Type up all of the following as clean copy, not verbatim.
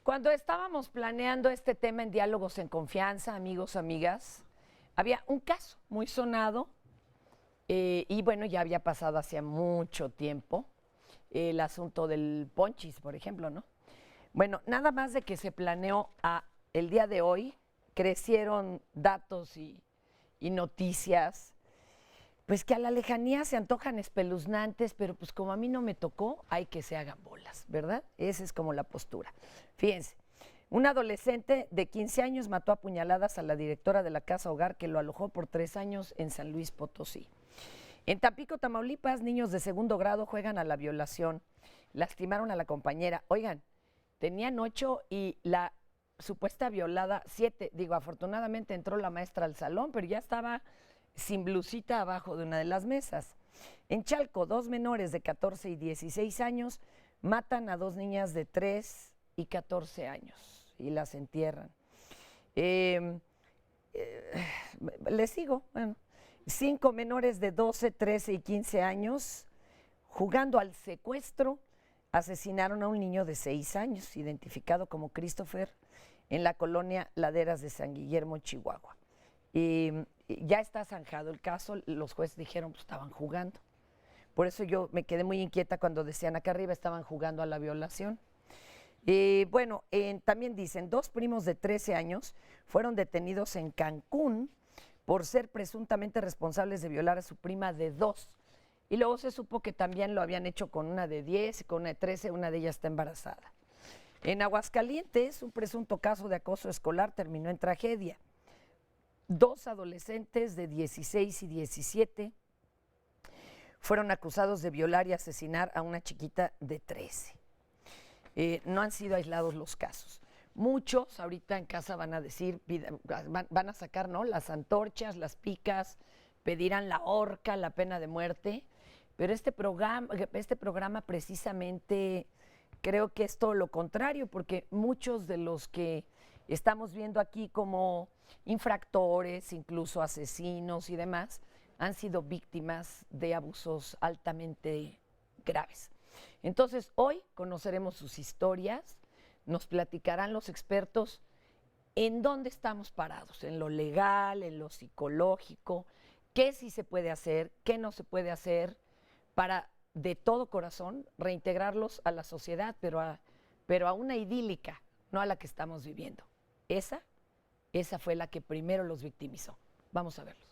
Cuando estábamos planeando este tema en Diálogos en Confianza, amigos, amigas, había un caso muy sonado y bueno, ya había pasado hacía mucho tiempo el asunto del Ponchis, por ejemplo, ¿no? Bueno, nada más de que se planeó a el día de hoy, crecieron datos y noticias, pues que a la lejanía se antojan espeluznantes, pero pues como a mí no me tocó, hay que se hagan bolas, ¿verdad? Esa es como la postura. Fíjense, un adolescente de 15 años mató a puñaladas a la directora de la casa hogar que lo alojó por 3 años en San Luis Potosí. En Tampico, Tamaulipas, niños de segundo grado juegan a la violación. Lastimaron a la compañera. Oigan, tenían 8 y la supuesta violada 7. Digo, afortunadamente entró la maestra al salón, pero ya estaba sin blusita abajo de una de las mesas. En Chalco, 2 menores de 14 y 16 años matan a 2 niñas de 3 y 14 años y las entierran. Les sigo. Bueno, 5 menores de 12, 13 y 15 años jugando al secuestro asesinaron a un niño de 6 años, identificado como Christopher, en la colonia Laderas de San Guillermo, Chihuahua. Y ya está zanjado el caso, los jueces dijeron que estaban jugando. Por eso yo me quedé muy inquieta cuando decían acá arriba estaban jugando a la violación. Bueno, también dicen, 2 primos de 13 años fueron detenidos en Cancún por ser presuntamente responsables de violar a su prima de 2. Y luego se supo que también lo habían hecho con una de 10, con una de 13, una de ellas está embarazada. En Aguascalientes, un presunto caso de acoso escolar terminó en tragedia. 2 adolescentes de 16 y 17 fueron acusados de violar y asesinar a una chiquita de 13. No han sido aislados los casos. Muchos ahorita en casa van a decir, van a sacar, ¿no?, las antorchas, las picas, pedirán la horca, la pena de muerte, pero este programa precisamente creo que es todo lo contrario, porque muchos de los que estamos viendo aquí como infractores, incluso asesinos y demás, han sido víctimas de abusos altamente graves. Entonces, hoy conoceremos sus historias, nos platicarán los expertos en dónde estamos parados, en lo legal, en lo psicológico, qué sí se puede hacer, qué no se puede hacer para de todo corazón reintegrarlos a la sociedad, pero a una idílica, no a la que estamos viviendo. Esa fue la que primero los victimizó. Vamos a verlos.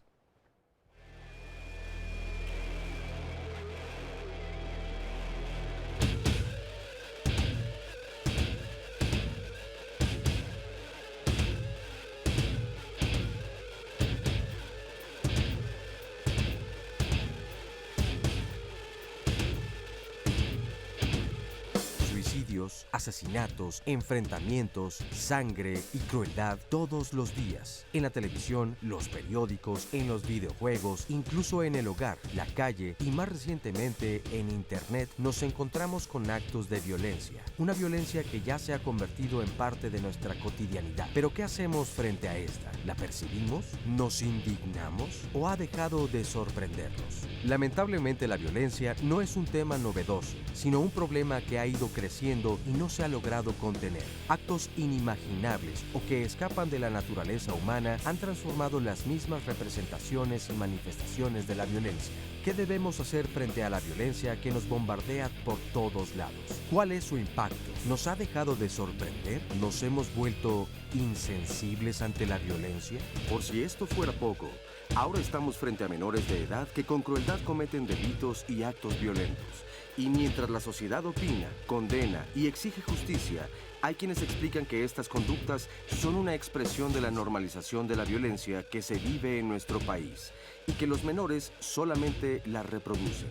Asesinatos, enfrentamientos, sangre y crueldad todos los días. En la televisión, los periódicos, en los videojuegos, incluso en el hogar, la calle y más recientemente en internet nos encontramos con actos de violencia. Una violencia que ya se ha convertido en parte de nuestra cotidianidad. Pero ¿qué hacemos frente a esta? ¿La percibimos? ¿Nos indignamos? ¿O ha dejado de sorprendernos? Lamentablemente la violencia no es un tema novedoso, sino un problema que ha ido creciendo y no se ha logrado contener. Actos inimaginables o que escapan de la naturaleza humana han transformado las mismas representaciones y manifestaciones de la violencia. ¿Qué debemos hacer frente a la violencia que nos bombardea por todos lados? ¿Cuál es su impacto? ¿Nos ha dejado de sorprender? ¿Nos hemos vuelto insensibles ante la violencia? Por si esto fuera poco, ahora estamos frente a menores de edad que con crueldad cometen delitos y actos violentos. Y mientras la sociedad opina, condena y exige justicia, hay quienes explican que estas conductas son una expresión de la normalización de la violencia que se vive en nuestro país y que los menores solamente la reproducen.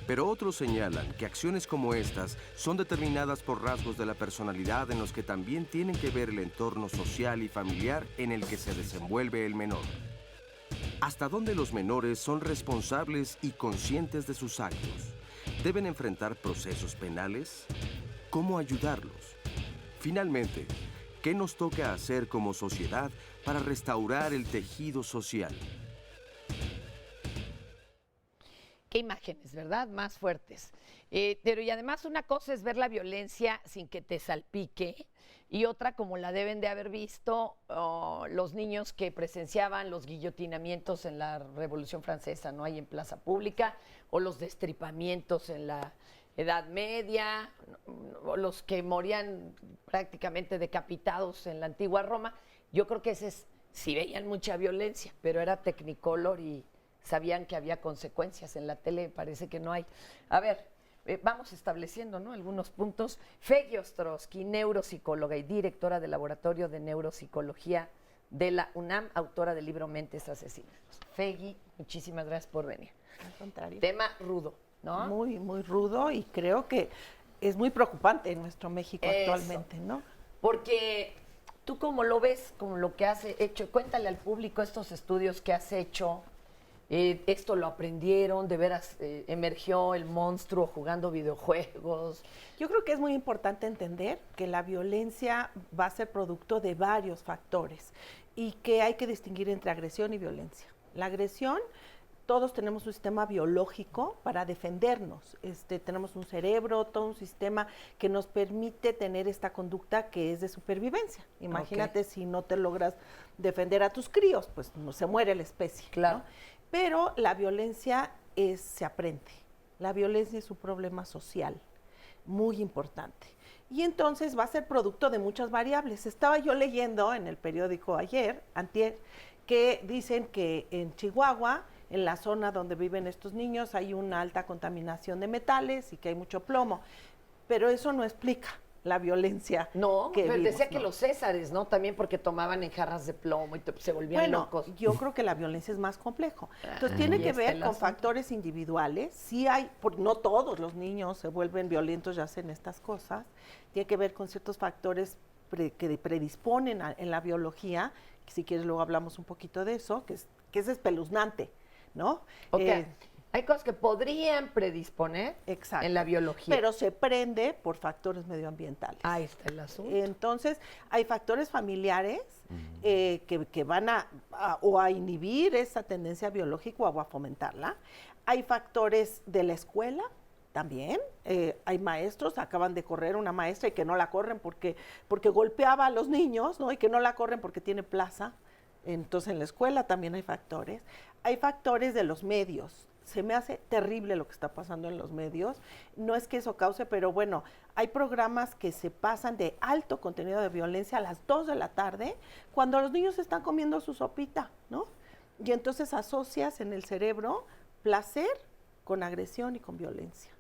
Pero otros señalan que acciones como estas son determinadas por rasgos de la personalidad en los que también tienen que ver el entorno social y familiar en el que se desenvuelve el menor. ¿Hasta dónde los menores son responsables y conscientes de sus actos? ¿Deben enfrentar procesos penales? ¿Cómo ayudarlos? Finalmente, ¿qué nos toca hacer como sociedad para restaurar el tejido social? Qué imágenes, ¿verdad? Más fuertes. Pero y además una cosa es ver la violencia sin que te salpique y otra como la deben de haber visto los niños que presenciaban los guillotinamientos en la Revolución Francesa, ¿no? Ahí en Plaza Pública, o los destripamientos en la Edad Media, o los que morían prácticamente decapitados en la antigua Roma. Yo creo que ese es, sí veían mucha violencia, pero era Technicolor y sabían que había consecuencias. En la tele parece que no hay. A ver, vamos estableciendo, ¿no?, algunos puntos. Feggy Ostrowski, neuropsicóloga y directora del Laboratorio de Neuropsicología de la UNAM, autora del libro Mentes Asesinas. Feggy, muchísimas gracias por venir. Al contrario. Tema rudo, ¿no? Muy, muy rudo, y creo que es muy preocupante en nuestro México actualmente, ¿no? Porque tú, ¿cómo lo ves? Como lo que has hecho, cuéntale al público estos estudios que has hecho. Esto lo aprendieron, de veras emergió el monstruo jugando videojuegos. Yo creo que es muy importante entender que la violencia va a ser producto de varios factores y que hay que distinguir entre agresión y violencia. La agresión, todos tenemos un sistema biológico para defendernos. Tenemos un cerebro, todo un sistema que nos permite tener esta conducta que es de supervivencia. Imagínate si no te logras defender a tus críos, pues no, se muere la especie. Claro. ¿No? Pero la violencia se aprende. La violencia es un problema social muy importante. Y entonces va a ser producto de muchas variables. Estaba yo leyendo en el periódico antier, que dicen que en Chihuahua, en la zona donde viven estos niños, hay una alta contaminación de metales y que hay mucho plomo. Pero eso no explica la violencia. No, que pero vimos, decía que ¿no? los césares, ¿no? También porque tomaban en jarras de plomo y se volvían locos. Yo creo que la violencia es más complejo. Entonces tiene que ver con factores individuales. Sí hay, no todos los niños se vuelven violentos y hacen estas cosas. Tiene que ver con ciertos factores que predisponen en la biología. Si quieres luego hablamos un poquito de eso, que es espeluznante, ¿no? Okay. Hay cosas que podrían predisponer en la biología. Pero se prende por factores medioambientales. Ahí está el asunto. Entonces, hay factores familiares que van a inhibir esa tendencia biológica o a fomentarla. Hay factores de la escuela también. Hay maestros, acaban de correr una maestra y que no la corren porque golpeaba a los niños, ¿no? Y que no la corren porque tiene plaza. Entonces, en la escuela también hay factores. Hay factores de los medios. Se me hace terrible lo que está pasando en los medios. No es que eso cause, pero bueno, hay programas que se pasan de alto contenido de violencia a las 2 de la tarde, cuando los niños están comiendo su sopita, ¿no? Y entonces asocias en el cerebro placer con agresión y con violencia,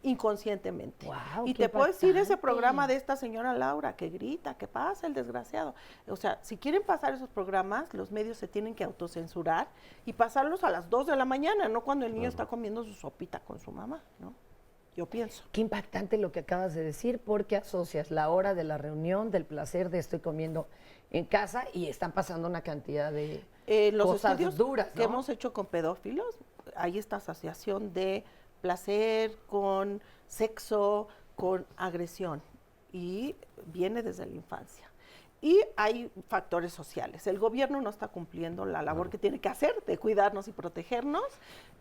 inconscientemente. Wow, y te puedo decir ese programa de esta señora Laura que grita, que pasa el desgraciado. O sea, si quieren pasar esos programas, los medios se tienen que autocensurar y pasarlos a las 2 de la mañana, no cuando el niño está comiendo su sopita con su mamá, ¿no? Yo pienso. Qué impactante lo que acabas de decir, porque asocias la hora de la reunión, del placer de estoy comiendo en casa y están pasando una cantidad de los cosas estudios duras, ¿no? que hemos hecho con pedófilos, hay esta asociación de placer con sexo, con agresión, y viene desde la infancia. Y hay factores sociales. El gobierno no está cumpliendo la labor que tiene que hacer de cuidarnos y protegernos.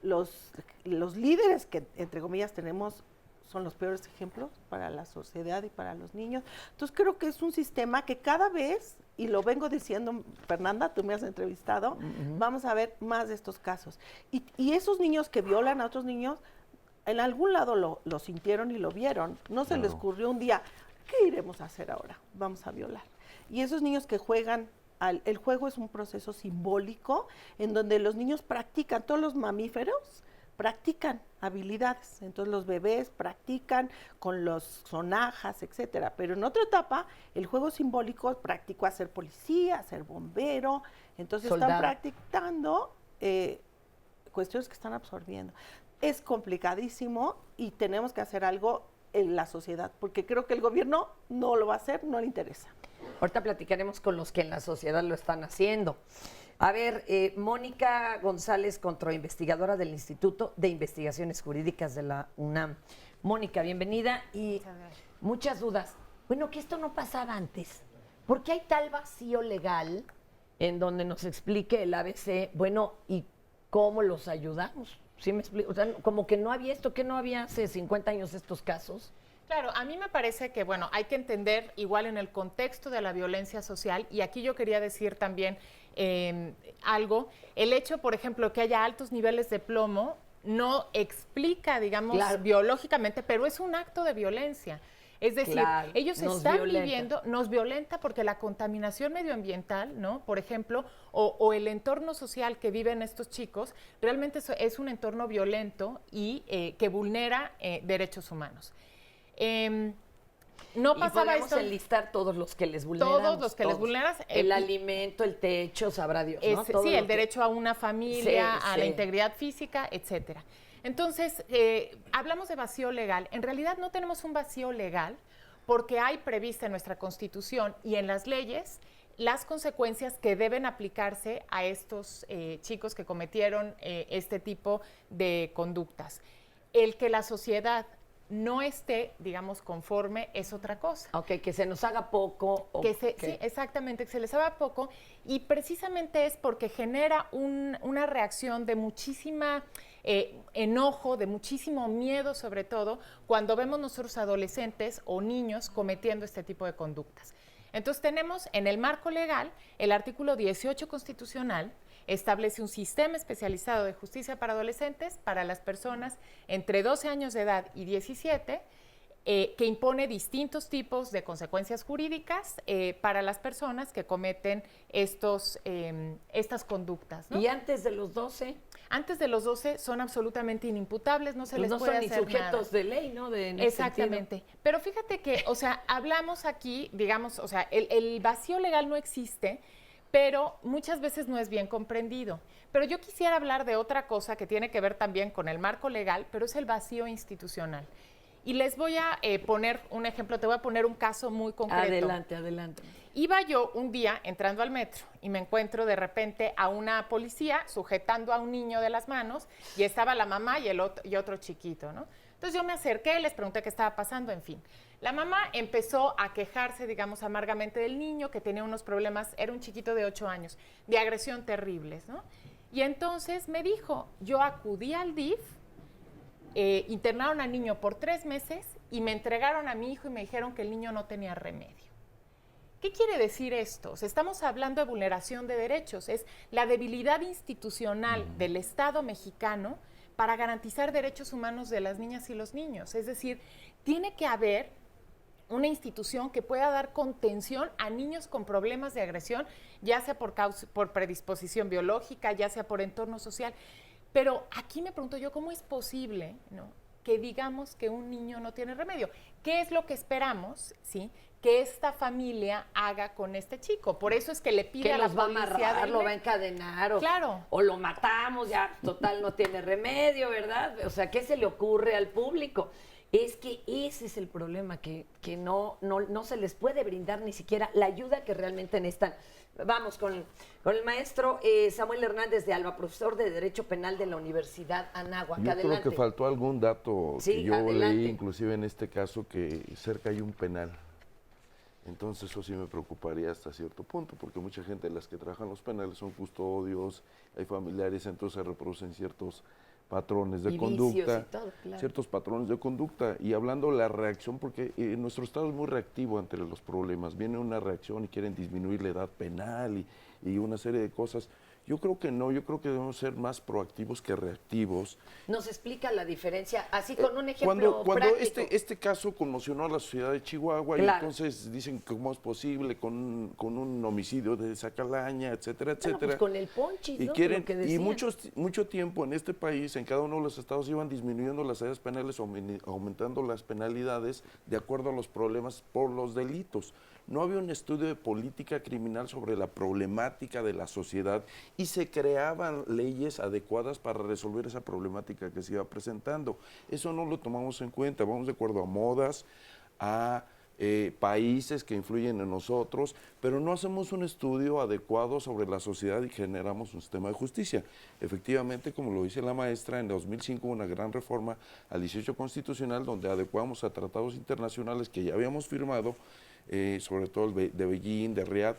Los líderes que, entre comillas, tenemos son los peores ejemplos para la sociedad y para los niños. Entonces creo que es un sistema que cada vez, y lo vengo diciendo, Fernanda, tú me has entrevistado, vamos a ver más de estos casos. Y esos niños que violan a otros niños, en algún lado lo sintieron y lo vieron. No se les ocurrió un día, ¿qué iremos a hacer ahora? Vamos a violar. Y esos niños que juegan, el juego es un proceso simbólico en donde los niños practican, todos los mamíferos practican habilidades. Entonces los bebés practican con los sonajas, etcétera. Pero en otra etapa, el juego simbólico practicó a ser policía, a ser bombero. Entonces están practicando cuestiones que están absorbiendo. es complicadísimo y tenemos que hacer algo en la sociedad, porque creo que el gobierno no lo va a hacer, no le interesa. Ahorita platicaremos con los que en la sociedad lo están haciendo. A ver, Mónica González Contró, investigadora del Instituto de Investigaciones Jurídicas de la UNAM. Mónica, bienvenida y muchas dudas. Bueno, que esto no pasaba antes. ¿Por qué hay tal vacío legal en donde nos explique el ABC, bueno, y cómo los ayudamos? ¿Sí me explico? O sea, como que no había esto, que no había hace 50 años estos casos. Claro, a mí me parece que, bueno, hay que entender igual en el contexto de la violencia social, y aquí yo quería decir también algo, el hecho, por ejemplo, que haya altos niveles de plomo no explica, digamos, biológicamente, pero es un acto de violencia. Es decir, ellos están viviendo, nos violenta porque la contaminación medioambiental, ¿no? Por ejemplo, o el entorno social que viven estos chicos, realmente es un entorno violento y que vulnera derechos humanos. No pasaba esto. Enlistar todos los que les vulneramos. Todos los que les vulneras. El alimento, el techo, sabrá Dios, ¿no? Sí, el derecho a una familia, a la integridad física, etcétera. Entonces, hablamos de vacío legal. En realidad no tenemos un vacío legal porque hay prevista en nuestra Constitución y en las leyes las consecuencias que deben aplicarse a estos chicos que cometieron este tipo de conductas. El que la sociedad no esté, digamos, conforme es otra cosa. Ok, que se nos haga poco. Sí, exactamente, que se les haga poco. Y precisamente es porque genera una reacción de muchísima enojo, de muchísimo miedo, sobre todo, cuando vemos nosotros adolescentes o niños cometiendo este tipo de conductas. Entonces tenemos en el marco legal el artículo 18 constitucional, establece un sistema especializado de justicia para adolescentes para las personas entre 12 años de edad y 17, que impone distintos tipos de consecuencias jurídicas para las personas que cometen estas conductas, ¿no? ¿Y antes de los 12? Antes de los 12 son absolutamente inimputables, no se les puede hacer nada. No son ni sujetos de ley, ¿no? Exactamente. Pero fíjate que, o sea, hablamos aquí, digamos, o sea, el vacío legal no existe, pero muchas veces no es bien comprendido. Pero yo quisiera hablar de otra cosa que tiene que ver también con el marco legal, pero es el vacío institucional. Y les voy a poner un ejemplo, te voy a poner un caso muy concreto. Adelante, adelante. Iba yo un día entrando al metro y me encuentro de repente a una policía sujetando a un niño de las manos y estaba la mamá y otro chiquito, ¿no? Entonces yo me acerqué, les pregunté qué estaba pasando, en fin. La mamá empezó a quejarse, digamos, amargamente del niño, que tenía unos problemas, era un chiquito de 8 años, de agresión terribles, ¿no? Y entonces me dijo, yo acudí al DIF, internaron al niño por 3 meses y me entregaron a mi hijo y me dijeron que el niño no tenía remedio. ¿Qué quiere decir esto? O sea, estamos hablando de vulneración de derechos, es la debilidad institucional del Estado mexicano para garantizar derechos humanos de las niñas y los niños. Es decir, tiene que haber una institución que pueda dar contención a niños con problemas de agresión, ya sea por predisposición biológica, ya sea por entorno social. Pero aquí me pregunto yo, ¿cómo es posible, ¿no?, que digamos que un niño no tiene remedio? ¿Qué es lo que esperamos, sí, que esta familia haga con este chico? Por eso es que le pide a la policía... ¿Que los va a amarrar, lo va a encadenar? Claro. O lo matamos, ya, total, no tiene remedio, ¿verdad? O sea, ¿qué se le ocurre al público? Es que ese es el problema, que no se les puede brindar ni siquiera la ayuda que realmente necesitan. Vamos con el maestro Samuel Hernández de Alba, profesor de Derecho Penal de la Universidad Anáhuac. Yo Adelante. creo que faltó algún dato que yo adelante. leí, inclusive en este caso, que cerca hay un penal. Entonces eso sí me preocuparía hasta cierto punto, porque mucha gente de las que trabajan los penales son custodios, hay familiares, entonces se reproducen ciertos patrones de conducta, todo, claro. ciertos patrones de conducta. Y hablando de la reacción, porque nuestro Estado es muy reactivo ante los problemas, viene una reacción y quieren disminuir la edad penal y una serie de cosas. Yo creo que no, yo creo que debemos ser más proactivos que reactivos. ¿Nos explica la diferencia? Así con un ejemplo cuando práctico. este caso conmocionó a la sociedad de Chihuahua, Claro. y entonces dicen cómo es posible con un homicidio de esa calaña, etcétera, Bueno, etcétera. pues con el Ponchis, Y ¿no? quieren, Lo que y decían. mucho tiempo en este país, en cada uno de los estados, iban disminuyendo las edades penales, aumentando las penalidades de acuerdo a los problemas por los delitos. No había un estudio de política criminal sobre la problemática de la sociedad y se creaban leyes adecuadas para resolver esa problemática que se iba presentando. Eso no lo tomamos en cuenta, vamos de acuerdo a modas, a países que influyen en nosotros, pero no hacemos un estudio adecuado sobre la sociedad y generamos un sistema de justicia. Efectivamente, como lo dice la maestra, en 2005 hubo una gran reforma al 18 constitucional donde adecuamos a tratados internacionales que ya habíamos firmado, sobre todo el de Beijing, de Riad,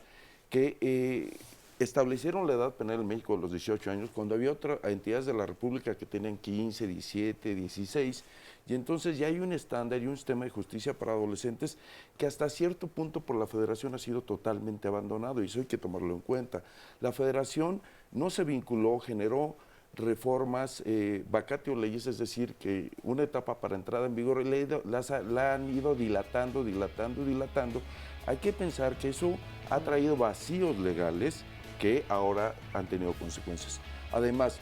que establecieron la edad penal en México de los 18 años, cuando había otras entidades de la República que tenían 15, 17, 16, y entonces ya hay un estándar y un sistema de justicia para adolescentes que hasta cierto punto por la Federación ha sido totalmente abandonado, y eso hay que tomarlo en cuenta. La Federación no se vinculó, generó reformas, vacatio leyes, es decir, que una etapa para entrada en vigor la han ido dilatando. Hay que pensar que eso ha traído vacíos legales que ahora han tenido consecuencias. Además,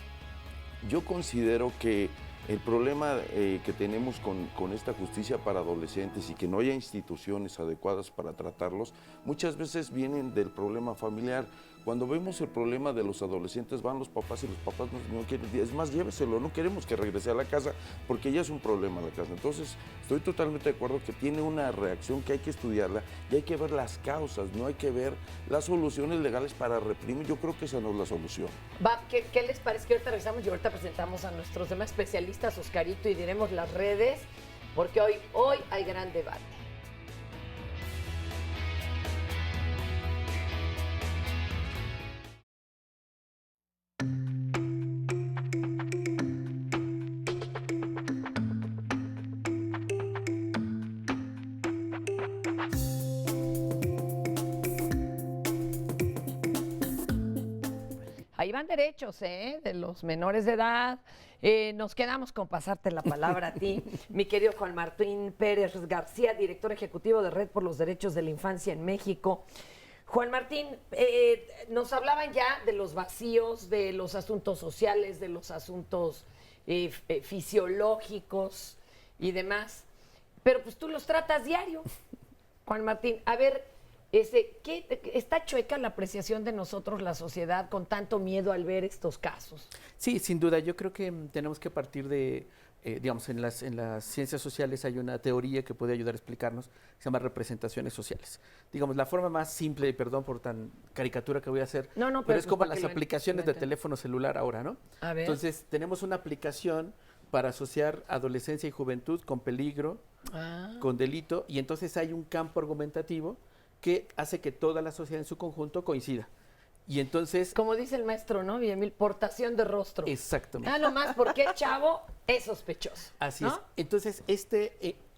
yo considero que el problema que tenemos con esta justicia para adolescentes y que no haya instituciones adecuadas para tratarlos, muchas veces vienen del problema familiar. Cuando vemos el problema de los adolescentes, van los papás y los papás no quieren, es más, lléveselo, no queremos que regrese a la casa porque ya es un problema la casa. Entonces, estoy totalmente de acuerdo que tiene una reacción que hay que estudiarla y hay que ver las causas, no hay que ver las soluciones legales para reprimir. Yo creo que esa no es la solución. Va, ¿qué les parece que ahorita revisamos y ahorita presentamos a nuestros demás especialistas, Oscarito, y diremos las redes, porque hoy hay gran debate. Ahí van derechos, de los menores de edad. Nos quedamos con pasarte la palabra a ti, mi querido Juan Martín Pérez García, director ejecutivo de Red por los Derechos de la Infancia en México. Juan Martín, nos hablaban ya de los vacíos, de los asuntos sociales, de los asuntos fisiológicos y demás, pero pues tú los tratas diario, Juan Martín. A ver, ¿qué está chueca la apreciación de nosotros, la sociedad, con tanto miedo al ver estos casos? Sí, sin duda. Yo creo que tenemos que partir de, digamos, en las ciencias sociales hay una teoría que puede ayudar a explicarnos, se llama representaciones sociales. Digamos, la forma más simple, y perdón por tan caricatura que voy a hacer, pero es como las aplicaciones de teléfono celular ahora, ¿no? A ver. Entonces, tenemos una aplicación para asociar adolescencia y juventud con peligro, con delito, y entonces hay un campo argumentativo que hace que toda la sociedad en su conjunto coincida. Y entonces... Como dice el maestro, ¿no? Villamil, portación de rostro. Exactamente. Nomás porque chavo es sospechoso. Así ¿no? es. Entonces,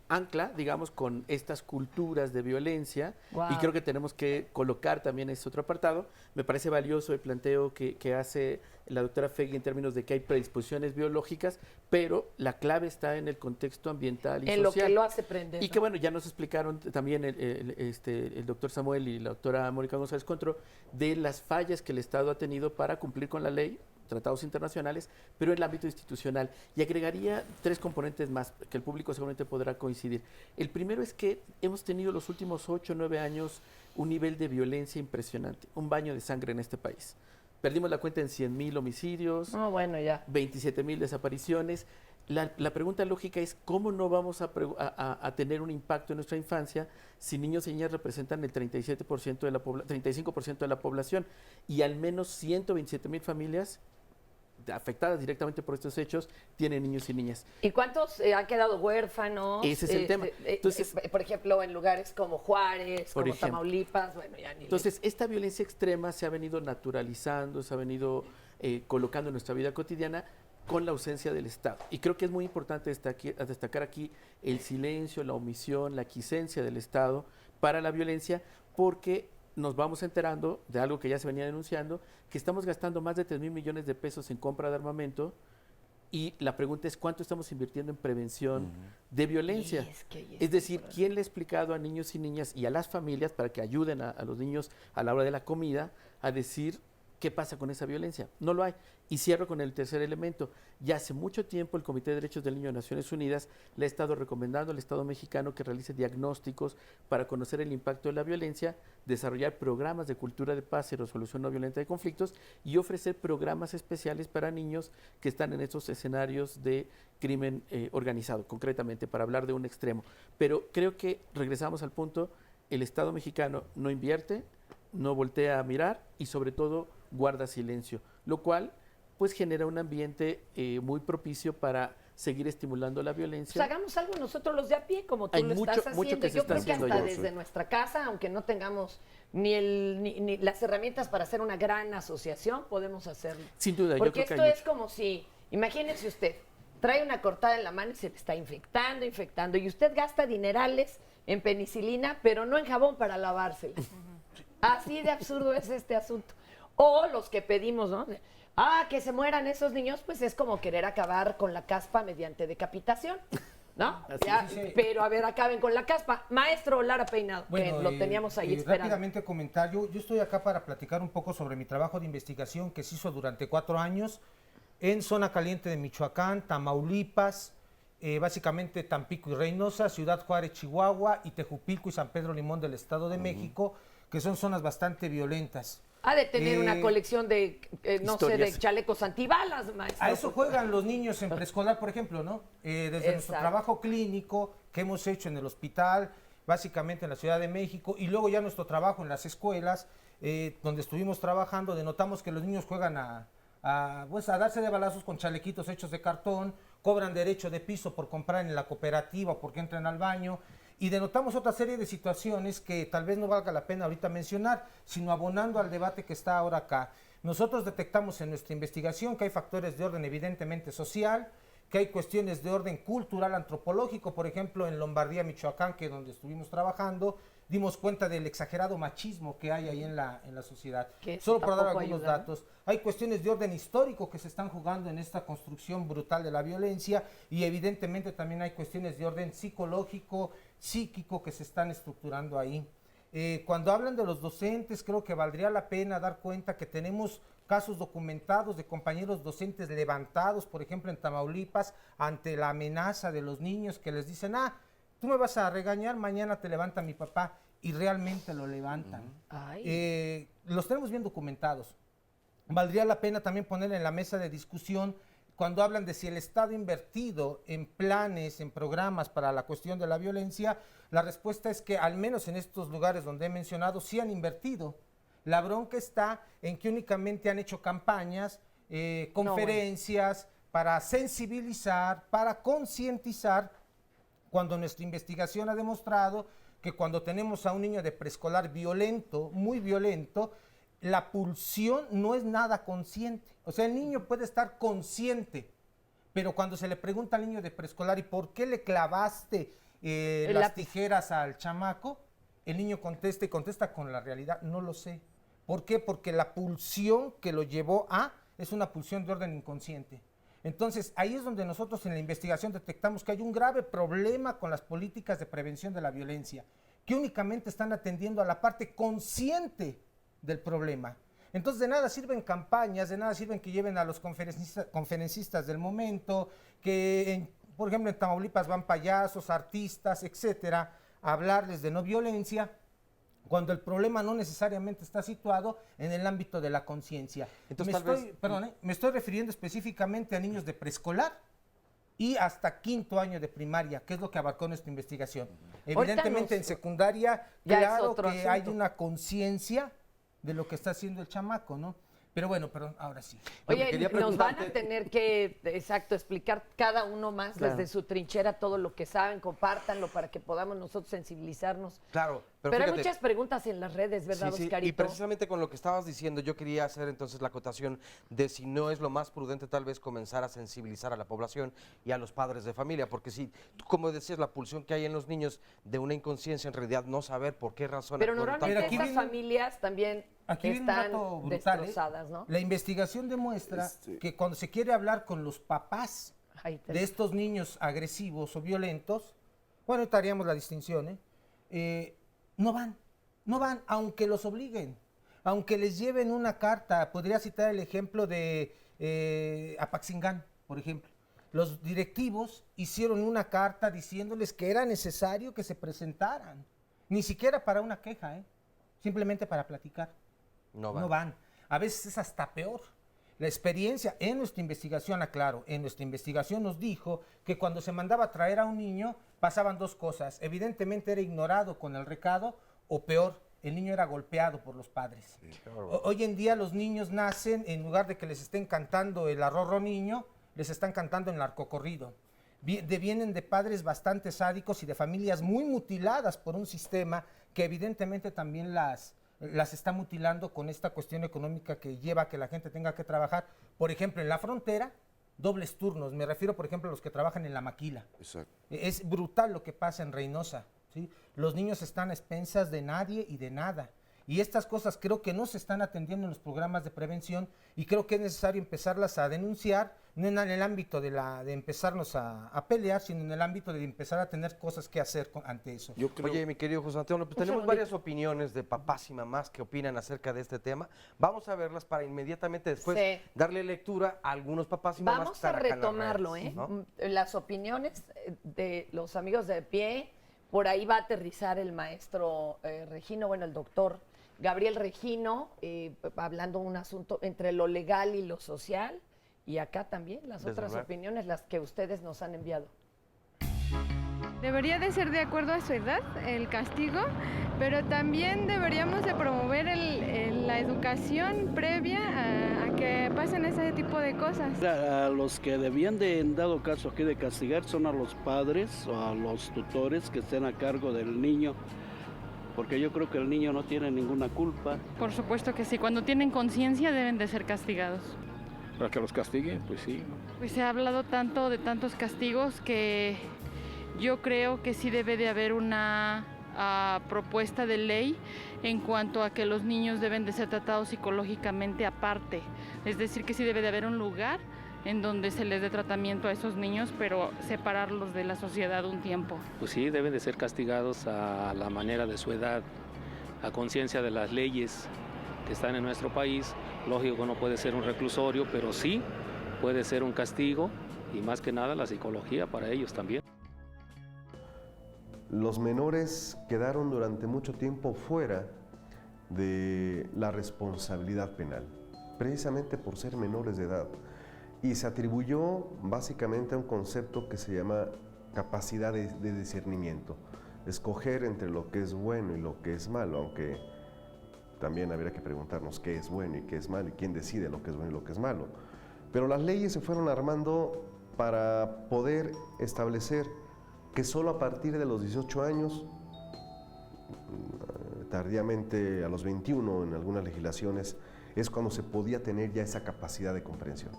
ancla, digamos, con estas culturas de violencia, y creo que tenemos que colocar también ese otro apartado. Me parece valioso el planteo que hace la doctora Fegui en términos de que hay predisposiciones biológicas, pero la clave está en el contexto ambiental y social. En lo que lo hace prender. Y que bueno, ya nos explicaron también el doctor Samuel y la doctora Mónica González Contro de las fallas que el Estado ha tenido para cumplir con la ley, tratados internacionales, pero en el ámbito institucional. Y agregaría 3 componentes más que el público seguramente podrá coincidir. El primero es que hemos tenido los últimos 8 o 9 años un nivel de violencia impresionante, un baño de sangre en este país. Perdimos la cuenta en 100,000 homicidios, 27,000 desapariciones. La pregunta lógica es cómo no vamos a tener un impacto en nuestra infancia si niños y niñas representan el 37% de la 35% de la población y al menos 127,000 familias afectadas directamente por estos hechos tienen niños y niñas. ¿Y cuántos han quedado huérfanos? Ese es el tema. Entonces, por ejemplo, en lugares como Juárez, como Tamaulipas, bueno, ya ni... Entonces, esta violencia extrema se ha venido naturalizando, se ha venido colocando en nuestra vida cotidiana con la ausencia del Estado. Y creo que es muy importante destacar aquí el silencio, la omisión, la aquiescencia del Estado para la violencia, porque nos vamos enterando de algo que ya se venía denunciando, que estamos gastando más de 3,000 millones de pesos en compra de armamento, y la pregunta es cuánto estamos invirtiendo en prevención de violencia. Es decir, ¿quién le ha explicado a niños y niñas y a las familias para que ayuden a los niños a la hora de la comida a decir ¿qué pasa con esa violencia? No lo hay. Y cierro con el tercer elemento. Ya hace mucho tiempo el Comité de Derechos del Niño de Naciones Unidas le ha estado recomendando al Estado mexicano que realice diagnósticos para conocer el impacto de la violencia, desarrollar programas de cultura de paz y resolución no violenta de conflictos y ofrecer programas especiales para niños que están en estos escenarios de crimen organizado, concretamente, para hablar de un extremo. Pero creo que regresamos al punto, el Estado mexicano no invierte, no voltea a mirar y sobre todo guarda silencio, lo cual pues genera un ambiente muy propicio para seguir estimulando la violencia. Pues hagamos algo nosotros los de a pie, como tú Hay lo mucho- estás mucho haciendo. que se Yo está creo que haciendo hasta ya. desde nuestra casa, aunque no tengamos ni las herramientas para hacer una gran asociación, podemos hacerlo. Sin duda, yo Porque creo que esto hay es como si, imagínense usted, trae una cortada en la mano y se le está infectando, y usted gasta dinerales en penicilina, pero no en jabón para lavársela. Así de absurdo es este asunto. O los que pedimos, ¿no? Que se mueran esos niños, pues es como querer acabar con la caspa mediante decapitación, ¿no? Así Ya, es. pero a ver, acaben con la caspa. Maestro Lara Peinado, que lo teníamos ahí esperando. Rápidamente comentar, yo estoy acá para platicar un poco sobre mi trabajo de investigación que se hizo durante 4 años en zona caliente de Michoacán, Tamaulipas, básicamente Tampico y Reynosa, Ciudad Juárez, Chihuahua, y Tejupilco y San Pedro Limón del Estado de México, que son zonas bastante violentas. Ha de tener una colección de, no sé, de historias. chalecos antibalas, maestro. A eso juegan los niños en preescolar, por ejemplo, ¿no? Desde nuestro Exacto. trabajo clínico que hemos hecho en el hospital, básicamente en la Ciudad de México, y luego ya nuestro trabajo en las escuelas, donde estuvimos trabajando, denotamos que los niños juegan a darse de balazos con chalequitos hechos de cartón, cobran derecho de piso por comprar en la cooperativa porque entran al baño, y denotamos otra serie de situaciones que tal vez no valga la pena ahorita mencionar, sino abonando al debate que está ahora acá. Nosotros detectamos en nuestra investigación que hay factores de orden evidentemente social, que hay cuestiones de orden cultural, antropológico, por ejemplo, en Lombardía, Michoacán, que es donde estuvimos trabajando, dimos cuenta del exagerado machismo que hay ahí en la sociedad. Que eso Solo por dar tampoco algunos ayuda, ¿no? datos. Hay cuestiones de orden histórico que se están jugando en esta construcción brutal de la violencia, y evidentemente también hay cuestiones de orden psicológico, psíquico que se están estructurando ahí. Cuando hablan de los docentes, creo que valdría la pena dar cuenta que tenemos casos documentados de compañeros docentes levantados, por ejemplo en Tamaulipas, ante la amenaza de los niños que les dicen, tú me vas a regañar, mañana te levanta mi papá, y realmente lo levantan. Ay. Los tenemos bien documentados. Valdría la pena también poner en la mesa de discusión cuando hablan de si el Estado ha invertido en planes, en programas para la cuestión de la violencia. La respuesta es que al menos en estos lugares donde he mencionado sí han invertido. La bronca está en que únicamente han hecho campañas, conferencias para sensibilizar, para concientizar, cuando nuestra investigación ha demostrado que cuando tenemos a un niño de preescolar violento, muy violento, la pulsión no es nada consciente. O sea, el niño puede estar consciente, pero cuando se le pregunta al niño de preescolar, ¿y por qué le clavaste las lápiz. tijeras al chamaco? El niño contesta y contesta con la realidad, no lo sé. ¿Por qué? Porque la pulsión que lo llevó es una pulsión de orden inconsciente. Entonces, ahí es donde nosotros en la investigación detectamos que hay un grave problema con las políticas de prevención de la violencia, que únicamente están atendiendo a la parte consciente del problema. Entonces, de nada sirven campañas, de nada sirven que lleven a los conferencistas del momento, que, por ejemplo, en Tamaulipas van payasos, artistas, etcétera, a hablarles de no violencia, cuando el problema no necesariamente está situado en el ámbito de la conciencia. Me estoy refiriendo específicamente a niños de preescolar y hasta 5º año de primaria, que es lo que abarcó nuestra investigación. Evidentemente en secundaria, ya es claro otro que hay asunto. una conciencia de lo que está haciendo el chamaco, ¿no? Pero bueno, ahora sí. Oye, quería nos van a preguntarte- tener que, explicar cada uno más Claro. desde su trinchera todo lo que saben, compártanlo para que podamos nosotros sensibilizarnos. Claro, Pero hay fíjate, muchas preguntas en las redes, ¿verdad, sí, Oscarito? y precisamente con lo que estabas diciendo, yo quería hacer entonces la acotación de si no es lo más prudente tal vez comenzar a sensibilizar a la población y a los padres de familia, porque si, tú, como decías, la pulsión que hay en los niños de una inconsciencia, en realidad no saber por qué razón. Pero actuaron normalmente Pero aquí esas viene- familias también Aquí viene un están dato brutal, destrozadas, ¿no? La investigación demuestra que cuando se quiere hablar con los papás Ahí te- de estos niños agresivos o violentos, bueno, ahorita haríamos la distinción, no van, aunque los obliguen. aunque les lleven una carta. Podría citar el ejemplo de Apaxingán, por ejemplo. Los directivos hicieron una carta diciéndoles que era necesario que se presentaran. Ni siquiera para una queja, simplemente para platicar. No van. No van. A veces es hasta peor. La experiencia, en nuestra investigación, aclaro, en nuestra investigación nos dijo que cuando se mandaba a traer a un niño pasaban dos cosas. Evidentemente era ignorado con el recado, o peor, el niño era golpeado por los padres. Hoy en día los niños nacen, en lugar de que les estén cantando el arrorro niño, les están cantando el narcocorrido. Vienen de padres bastante sádicos y de familias muy mutiladas por un sistema que evidentemente también las está mutilando con esta cuestión económica que lleva a que la gente tenga que trabajar. Por ejemplo, en la frontera, dobles turnos. Me refiero, por ejemplo, a los que trabajan en la maquila. Exacto. Es brutal lo que pasa en Reynosa, ¿sí? Los niños están a expensas de nadie y de nada. Y estas cosas creo que no se están atendiendo en los programas de prevención y creo que es necesario empezarlas a denunciar, no en el ámbito de empezarnos a pelear, sino en el ámbito de empezar a tener cosas que hacer ante eso. Oye, mi querido José Antonio, pues tenemos varias opiniones de papás y mamás que opinan acerca de este tema. Vamos a verlas para inmediatamente después darle lectura a algunos papás y mamás. Vamos a retomarlo, ¿no? Las opiniones de los amigos de pie, por ahí va a aterrizar el maestro Regino, bueno, el doctor Gabriel Regino, hablando un asunto entre lo legal y lo social, y acá también las otras opiniones, las que ustedes nos han enviado. Debería de ser de acuerdo a su edad el castigo, pero también deberíamos de promover la educación previa a que pasen ese tipo de cosas. A los que debían de, en dado caso aquí de castigar, son a los padres o a los tutores que estén a cargo del niño, porque yo creo que el niño no tiene ninguna culpa. Por supuesto que sí, cuando tienen conciencia deben de ser castigados. Para que los castiguen, pues sí. Pues se ha hablado tanto de tantos castigos que yo creo que sí debe de haber una propuesta de ley en cuanto a que los niños deben de ser tratados psicológicamente aparte. Es decir, que sí debe de haber un lugar en donde se les dé tratamiento a esos niños, pero separarlos de la sociedad un tiempo. Pues sí, deben de ser castigados a la manera de su edad, a conciencia de las leyes que están en nuestro país. Lógico, no puede ser un reclusorio, pero sí puede ser un castigo y más que nada la psicología para ellos también. Los menores quedaron durante mucho tiempo fuera de la responsabilidad penal, precisamente por ser menores de edad. Y se atribuyó básicamente a un concepto que se llama capacidad de discernimiento, escoger entre lo que es bueno y lo que es malo, aunque también habría que preguntarnos qué es bueno y qué es malo y quién decide lo que es bueno y lo que es malo. Pero las leyes se fueron armando para poder establecer que solo a partir de los 18 años, tardíamente a los 21 en algunas legislaciones, es cuando se podía tener ya esa capacidad de comprensión.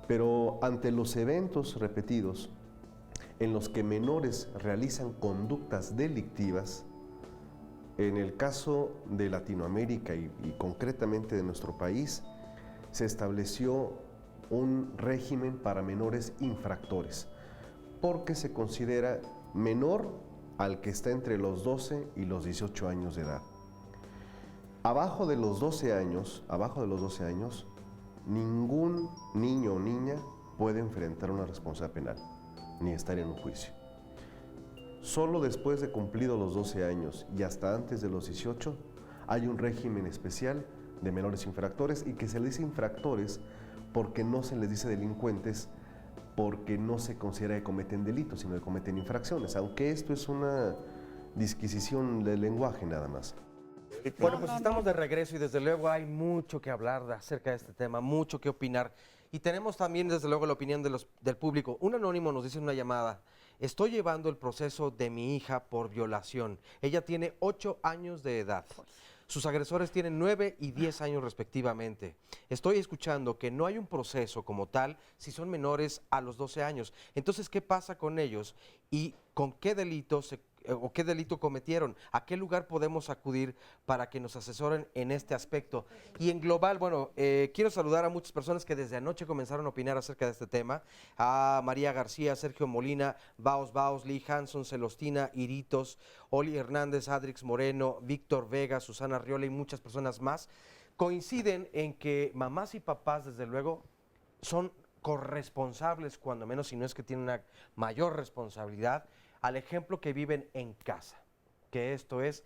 Pero ante los eventos repetidos en los que menores realizan conductas delictivas, en el caso de Latinoamérica y concretamente de nuestro país, se estableció un régimen para menores infractores, porque se considera menor al que está entre los 12 y los 18 años de edad. Abajo de los 12 años, ningún niño o niña puede enfrentar una responsabilidad penal, ni estar en un juicio. Solo después de cumplidos los 12 años y hasta antes de los 18, hay un régimen especial de menores infractores, y que se les dice infractores porque no se les dice delincuentes, porque no se considera que cometen delitos, sino que cometen infracciones, aunque esto es una disquisición del lenguaje nada más. Bueno, pues estamos de regreso y desde luego hay mucho que hablar acerca de este tema, mucho que opinar. Y tenemos también desde luego la opinión del público. Un anónimo nos dice en una llamada: estoy llevando el proceso de mi hija por violación. Ella tiene 8 años de edad. Sus agresores tienen 9 y 10 años respectivamente. Estoy escuchando que no hay un proceso como tal si son menores a los 12 años. Entonces, ¿qué pasa con ellos? ¿Y con qué delito o qué delito cometieron, a qué lugar podemos acudir para que nos asesoren en este aspecto. Y en global, bueno, quiero saludar a muchas personas que desde anoche comenzaron a opinar acerca de este tema, a María García, Sergio Molina, Baos, Lee Hanson, Celostina, Iritos, Oli Hernández, Adrix Moreno, Víctor Vega, Susana Riola y muchas personas más. Coinciden en que mamás y papás, desde luego, son corresponsables, cuando menos, si no es que tienen una mayor responsabilidad, al ejemplo que viven en casa, que esto es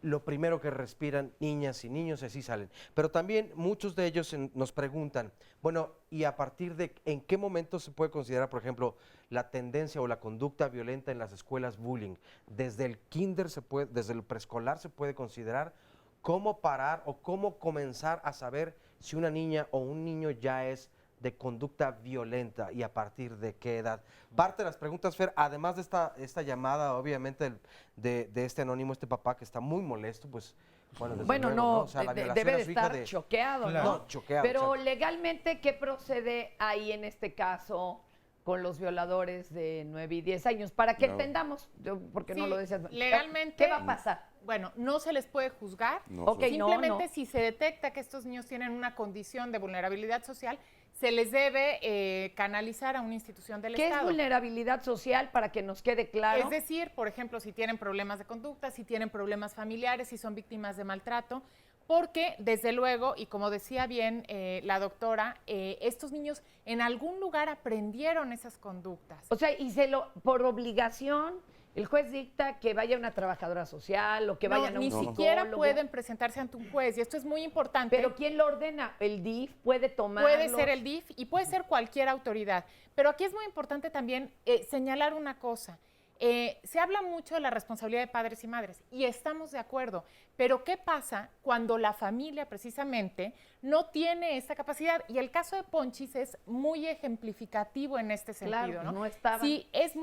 lo primero que respiran niñas y niños, y así salen. Pero también muchos de ellos nos preguntan, bueno, ¿y a partir de en qué momento se puede considerar, por ejemplo, la tendencia o la conducta violenta en las escuelas bullying? Desde el kinder desde el preescolar se puede considerar. ¿Cómo parar o cómo comenzar a saber si una niña o un niño ya es de conducta violenta y a partir de qué edad? Parte de las preguntas, Fer, además de esta llamada, obviamente, de este anónimo, este papá que está muy molesto, pues, bueno, desde luego, ¿no? O sea, la violación debe a de su hija estar choqueado, ¿no? No, choqueado. Pero exacto. legalmente, ¿qué procede ahí en este caso con los violadores de 9 y 10 años? Para que entendamos, porque no lo decías. Legalmente, ¿Qué va a pasar? Bueno, no se les puede juzgar. Simplemente si se detecta que estos niños tienen una condición de vulnerabilidad social, se les debe canalizar a una institución del Estado. ¿Qué es vulnerabilidad social, para que nos quede claro? Es decir, por ejemplo, si tienen problemas de conducta, si tienen problemas familiares, si son víctimas de maltrato, porque desde luego, y como decía bien la doctora, estos niños en algún lugar aprendieron esas conductas. O sea, por obligación, el juez dicta que vaya una trabajadora social o que vayan a un psicólogo. Ni siquiera pueden presentarse ante un juez, y esto es muy importante. ¿Pero quién lo ordena? ¿El DIF puede tomarlo? Puede ser el DIF y puede ser cualquier autoridad. Pero aquí es muy importante también señalar una cosa. Se habla mucho de la responsabilidad de padres y madres, y estamos de acuerdo, pero ¿qué pasa cuando la familia precisamente no tiene esta capacidad? Y el caso de Ponchis es muy ejemplificativo en este sentido, Claro, ¿no? no estaban. Sí, es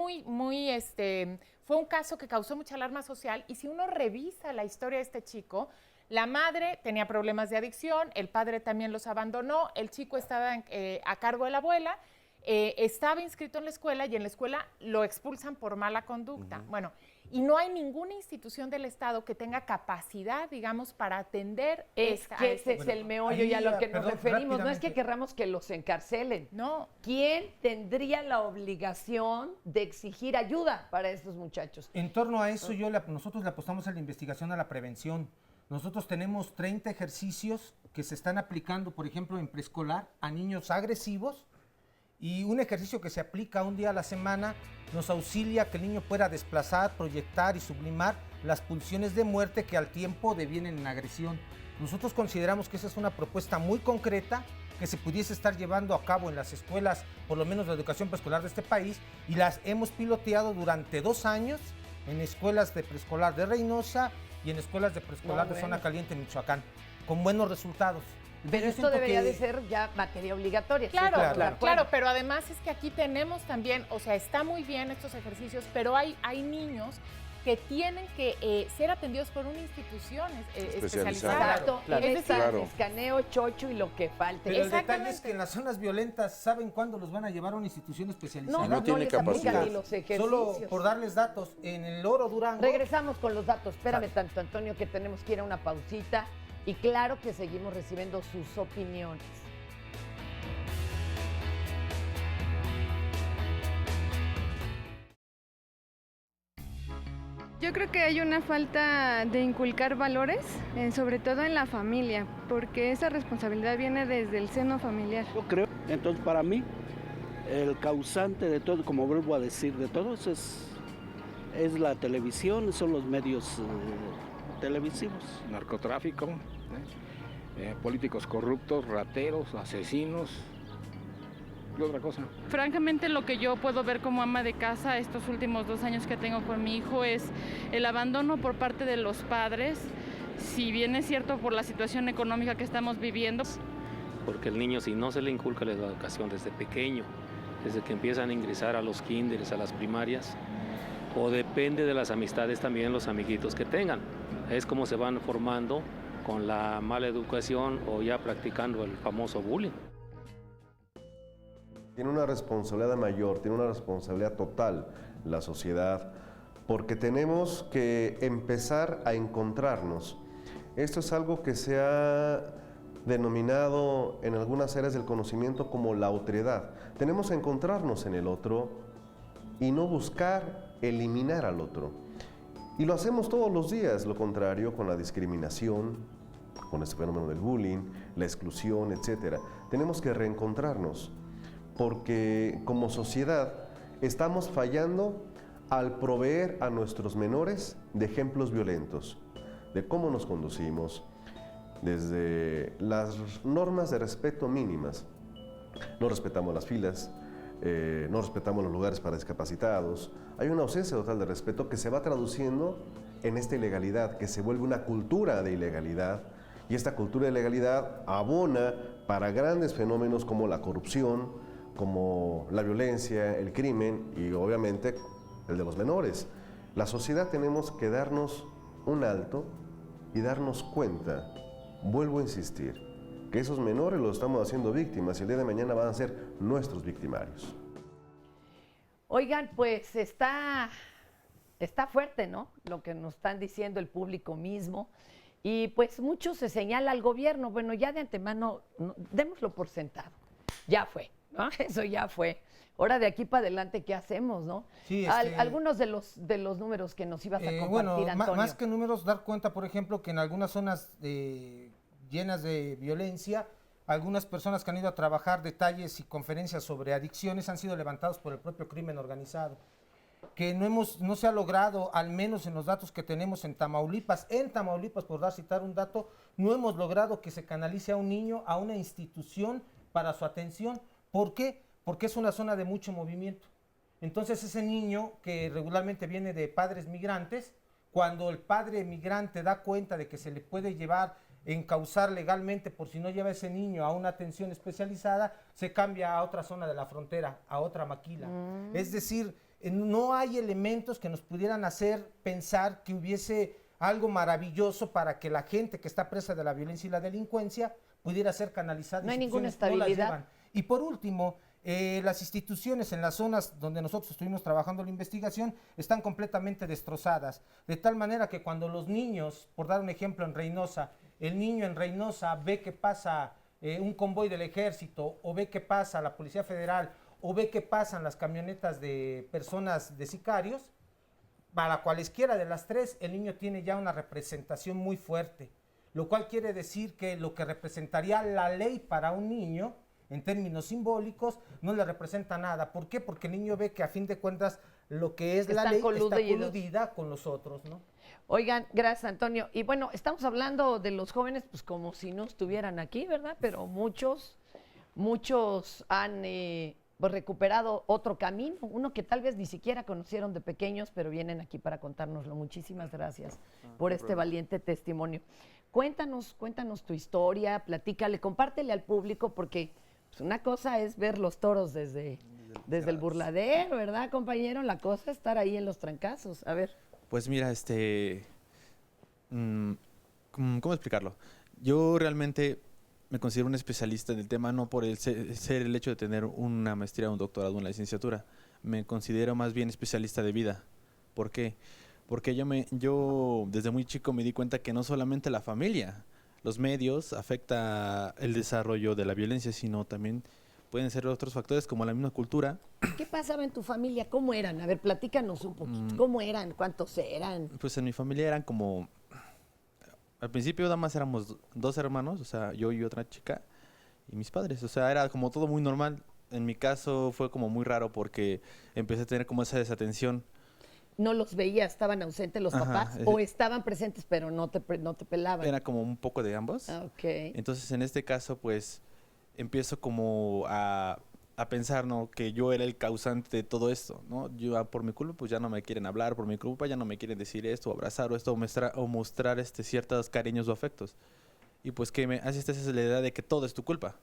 fue un caso que causó mucha alarma social, y si uno revisa la historia de este chico, la madre tenía problemas de adicción, el padre también los abandonó, el chico estaba a cargo de la abuela, estaba inscrito en la escuela y en la escuela lo expulsan por mala conducta. Bueno, y no hay ninguna institución del Estado que tenga capacidad, digamos, para atender ese es el meollo y a lo que nos referimos. No es que querramos que los encarcelen. No. ¿Quién tendría la obligación de exigir ayuda para estos muchachos? En torno a eso, nosotros le apostamos a la investigación, a la prevención. Nosotros tenemos 30 ejercicios que se están aplicando, por ejemplo, en preescolar a niños agresivos. Y un ejercicio que se aplica un día a la semana nos auxilia que el niño pueda desplazar, proyectar y sublimar las pulsiones de muerte que al tiempo devienen en agresión. Nosotros consideramos que esa es una propuesta muy concreta que se pudiese estar llevando a cabo en las escuelas, por lo menos la educación preescolar de este país, y las hemos piloteado durante 2 años en escuelas de preescolar de Reynosa y en escuelas de preescolar de Zona Caliente, Michoacán, con buenos resultados. Pero esto debería de ser ya materia obligatoria. Claro, pero además es que aquí tenemos también, o sea, está muy bien estos ejercicios, pero hay niños que tienen que ser atendidos por una institución especializada. Exacto, es decir, escaneo, chocho y lo que falte. Pero el detalle es que en las zonas violentas, ¿saben cuándo los van a llevar a una institución especializada? No tiene capacidad. Ni los ejercicios. Solo por darles datos, en el Oro Durango... Regresamos con los datos. Espérame tanto, Antonio, que tenemos que ir a una pausita. Y claro que seguimos recibiendo sus opiniones. Yo creo que hay una falta de inculcar valores, sobre todo en la familia, porque esa responsabilidad viene desde el seno familiar. Yo creo, entonces para mí, el causante de todo, como vuelvo a decir, de todo es la televisión, son los medios televisivos. Narcotráfico, políticos corruptos, rateros, asesinos. ¿Qué otra cosa? Francamente, lo que yo puedo ver como ama de casa estos últimos 2 años que tengo con mi hijo es el abandono por parte de los padres, si bien es cierto por la situación económica que estamos viviendo. Porque el niño, si no se le inculca la educación desde pequeño, desde que empiezan a ingresar a los kinders, a las primarias, o depende de las amistades también, los amiguitos que tengan. Es como se van formando con la mala educación o ya practicando el famoso bullying. Tiene una responsabilidad mayor, tiene una responsabilidad total la sociedad porque tenemos que empezar a encontrarnos. Esto es algo que se ha denominado en algunas áreas del conocimiento como la otredad. Tenemos que encontrarnos en el otro y no buscar eliminar al otro. Y lo hacemos todos los días, lo contrario con la discriminación, con este fenómeno del bullying, la exclusión, etc. Tenemos que reencontrarnos, porque como sociedad estamos fallando al proveer a nuestros menores de ejemplos violentos, de cómo nos conducimos, desde las normas de respeto mínimas. No respetamos las filas, no respetamos los lugares para discapacitados. Hay una ausencia total de respeto que se va traduciendo en esta ilegalidad, que se vuelve una cultura de ilegalidad, y esta cultura de ilegalidad abona para grandes fenómenos como la corrupción, como la violencia, el crimen y obviamente el de los menores. La sociedad tenemos que darnos un alto y darnos cuenta, vuelvo a insistir, que esos menores los estamos haciendo víctimas y el día de mañana van a ser nuestros victimarios. Oigan, pues está fuerte, ¿no? Lo que nos están diciendo el público mismo. Y pues mucho se señala al gobierno. Bueno, ya de antemano, démoslo por sentado. Ya fue, ¿no? Eso ya fue. Ahora de aquí para adelante, ¿qué hacemos, no? Sí, algunos de los números que nos ibas a compartir, bueno, Antonio. Más que números, dar cuenta, por ejemplo, que en algunas zonas llenas de violencia, algunas personas que han ido a trabajar detalles y conferencias sobre adicciones han sido levantados por el propio crimen organizado. Que no se ha logrado, al menos en los datos que tenemos en Tamaulipas, por citar un dato, no hemos logrado que se canalice a un niño a una institución para su atención. ¿Por qué? Porque es una zona de mucho movimiento. Entonces ese niño que regularmente viene de padres migrantes, cuando el padre migrante da cuenta de que se le puede llevar, encauzar legalmente por si no lleva ese niño a una atención especializada, se cambia a otra zona de la frontera, a otra maquila. Es decir, no hay elementos que nos pudieran hacer pensar que hubiese algo maravilloso para que la gente que está presa de la violencia y la delincuencia pudiera ser canalizada. No hay ninguna instituciones no la estabilidad. llevan. Y por último, las instituciones en las zonas donde nosotros estuvimos trabajando la investigación están completamente destrozadas, de tal manera que cuando los niños, por dar un ejemplo en Reynosa, el niño en Reynosa ve que pasa un convoy del ejército, o ve que pasa la Policía Federal, o ve que pasan las camionetas de personas de sicarios, para cualesquiera de las tres, el niño tiene ya una representación muy fuerte, lo cual quiere decir que lo que representaría la ley para un niño, en términos simbólicos, no le representa nada. ¿Por qué? Porque el niño ve que a fin de cuentas lo que es la ley está coludida con los otros, ¿no? Oigan, gracias, Antonio. Y bueno, estamos hablando de los jóvenes pues como si no estuvieran aquí, ¿verdad? Pero muchos han pues, recuperado otro camino, uno que tal vez ni siquiera conocieron de pequeños, pero vienen aquí para contárnoslo. Muchísimas gracias por este valiente testimonio. Cuéntanos tu historia, platícale, compártele al público, porque pues, una cosa es ver los toros desde el burladero, ¿verdad, compañero? La cosa es estar ahí en los trancazos. A ver. Pues mira, ¿cómo explicarlo? Yo realmente me considero un especialista en el tema, no por ser el hecho de tener una maestría, un doctorado, una licenciatura. Me considero más bien especialista de vida. ¿Por qué? Porque yo desde muy chico me di cuenta que no solamente la familia, los medios afecta el desarrollo de la violencia, sino también pueden ser otros factores como la misma cultura. ¿Qué pasaba en tu familia? ¿Cómo eran? A ver, platícanos un poquito. ¿Cómo eran? ¿Cuántos eran? Pues en mi familia eran como... Al principio nada más éramos 2 hermanos, o sea, yo y otra chica, y mis padres. O sea, era como todo muy normal. En mi caso fue como muy raro porque empecé a tener como esa desatención. ¿No los veías? ¿Estaban ausentes los papás? ¿O estaban presentes pero no te pelaban? Era como un poco de ambos. Okay. Entonces, en este caso, pues, empiezo como a pensar, ¿no? Que yo era el causante de todo esto, ¿no? Yo, por mi culpa, pues ya no me quieren hablar, por mi culpa ya no me quieren decir esto, o abrazar, o esto, o mostrar ciertos cariños o afectos. Y pues que me hace esa idea de que todo es tu culpa.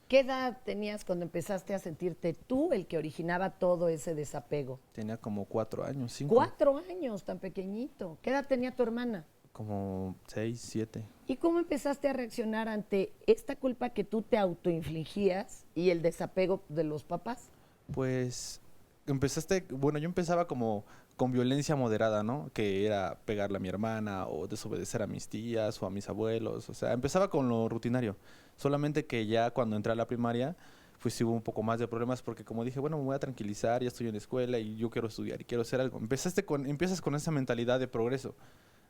¿Qué edad tenías cuando empezaste a sentirte tú el que originaba todo ese desapego? Tenía como 4 años, 5. 4 años, tan pequeñito. ¿Qué edad tenía tu hermana? Como 6, 7. ¿Y cómo empezaste a reaccionar ante esta culpa que tú te autoinfligías y el desapego de los papás? Pues yo empezaba como con violencia moderada, ¿no? Que era pegarle a mi hermana o desobedecer a mis tías o a mis abuelos. O sea, empezaba con lo rutinario. Solamente que ya cuando entré a la primaria, pues sí hubo un poco más de problemas porque como dije, bueno, me voy a tranquilizar, ya estoy en la escuela y yo quiero estudiar y quiero hacer algo. Empiezas con esa mentalidad de progreso.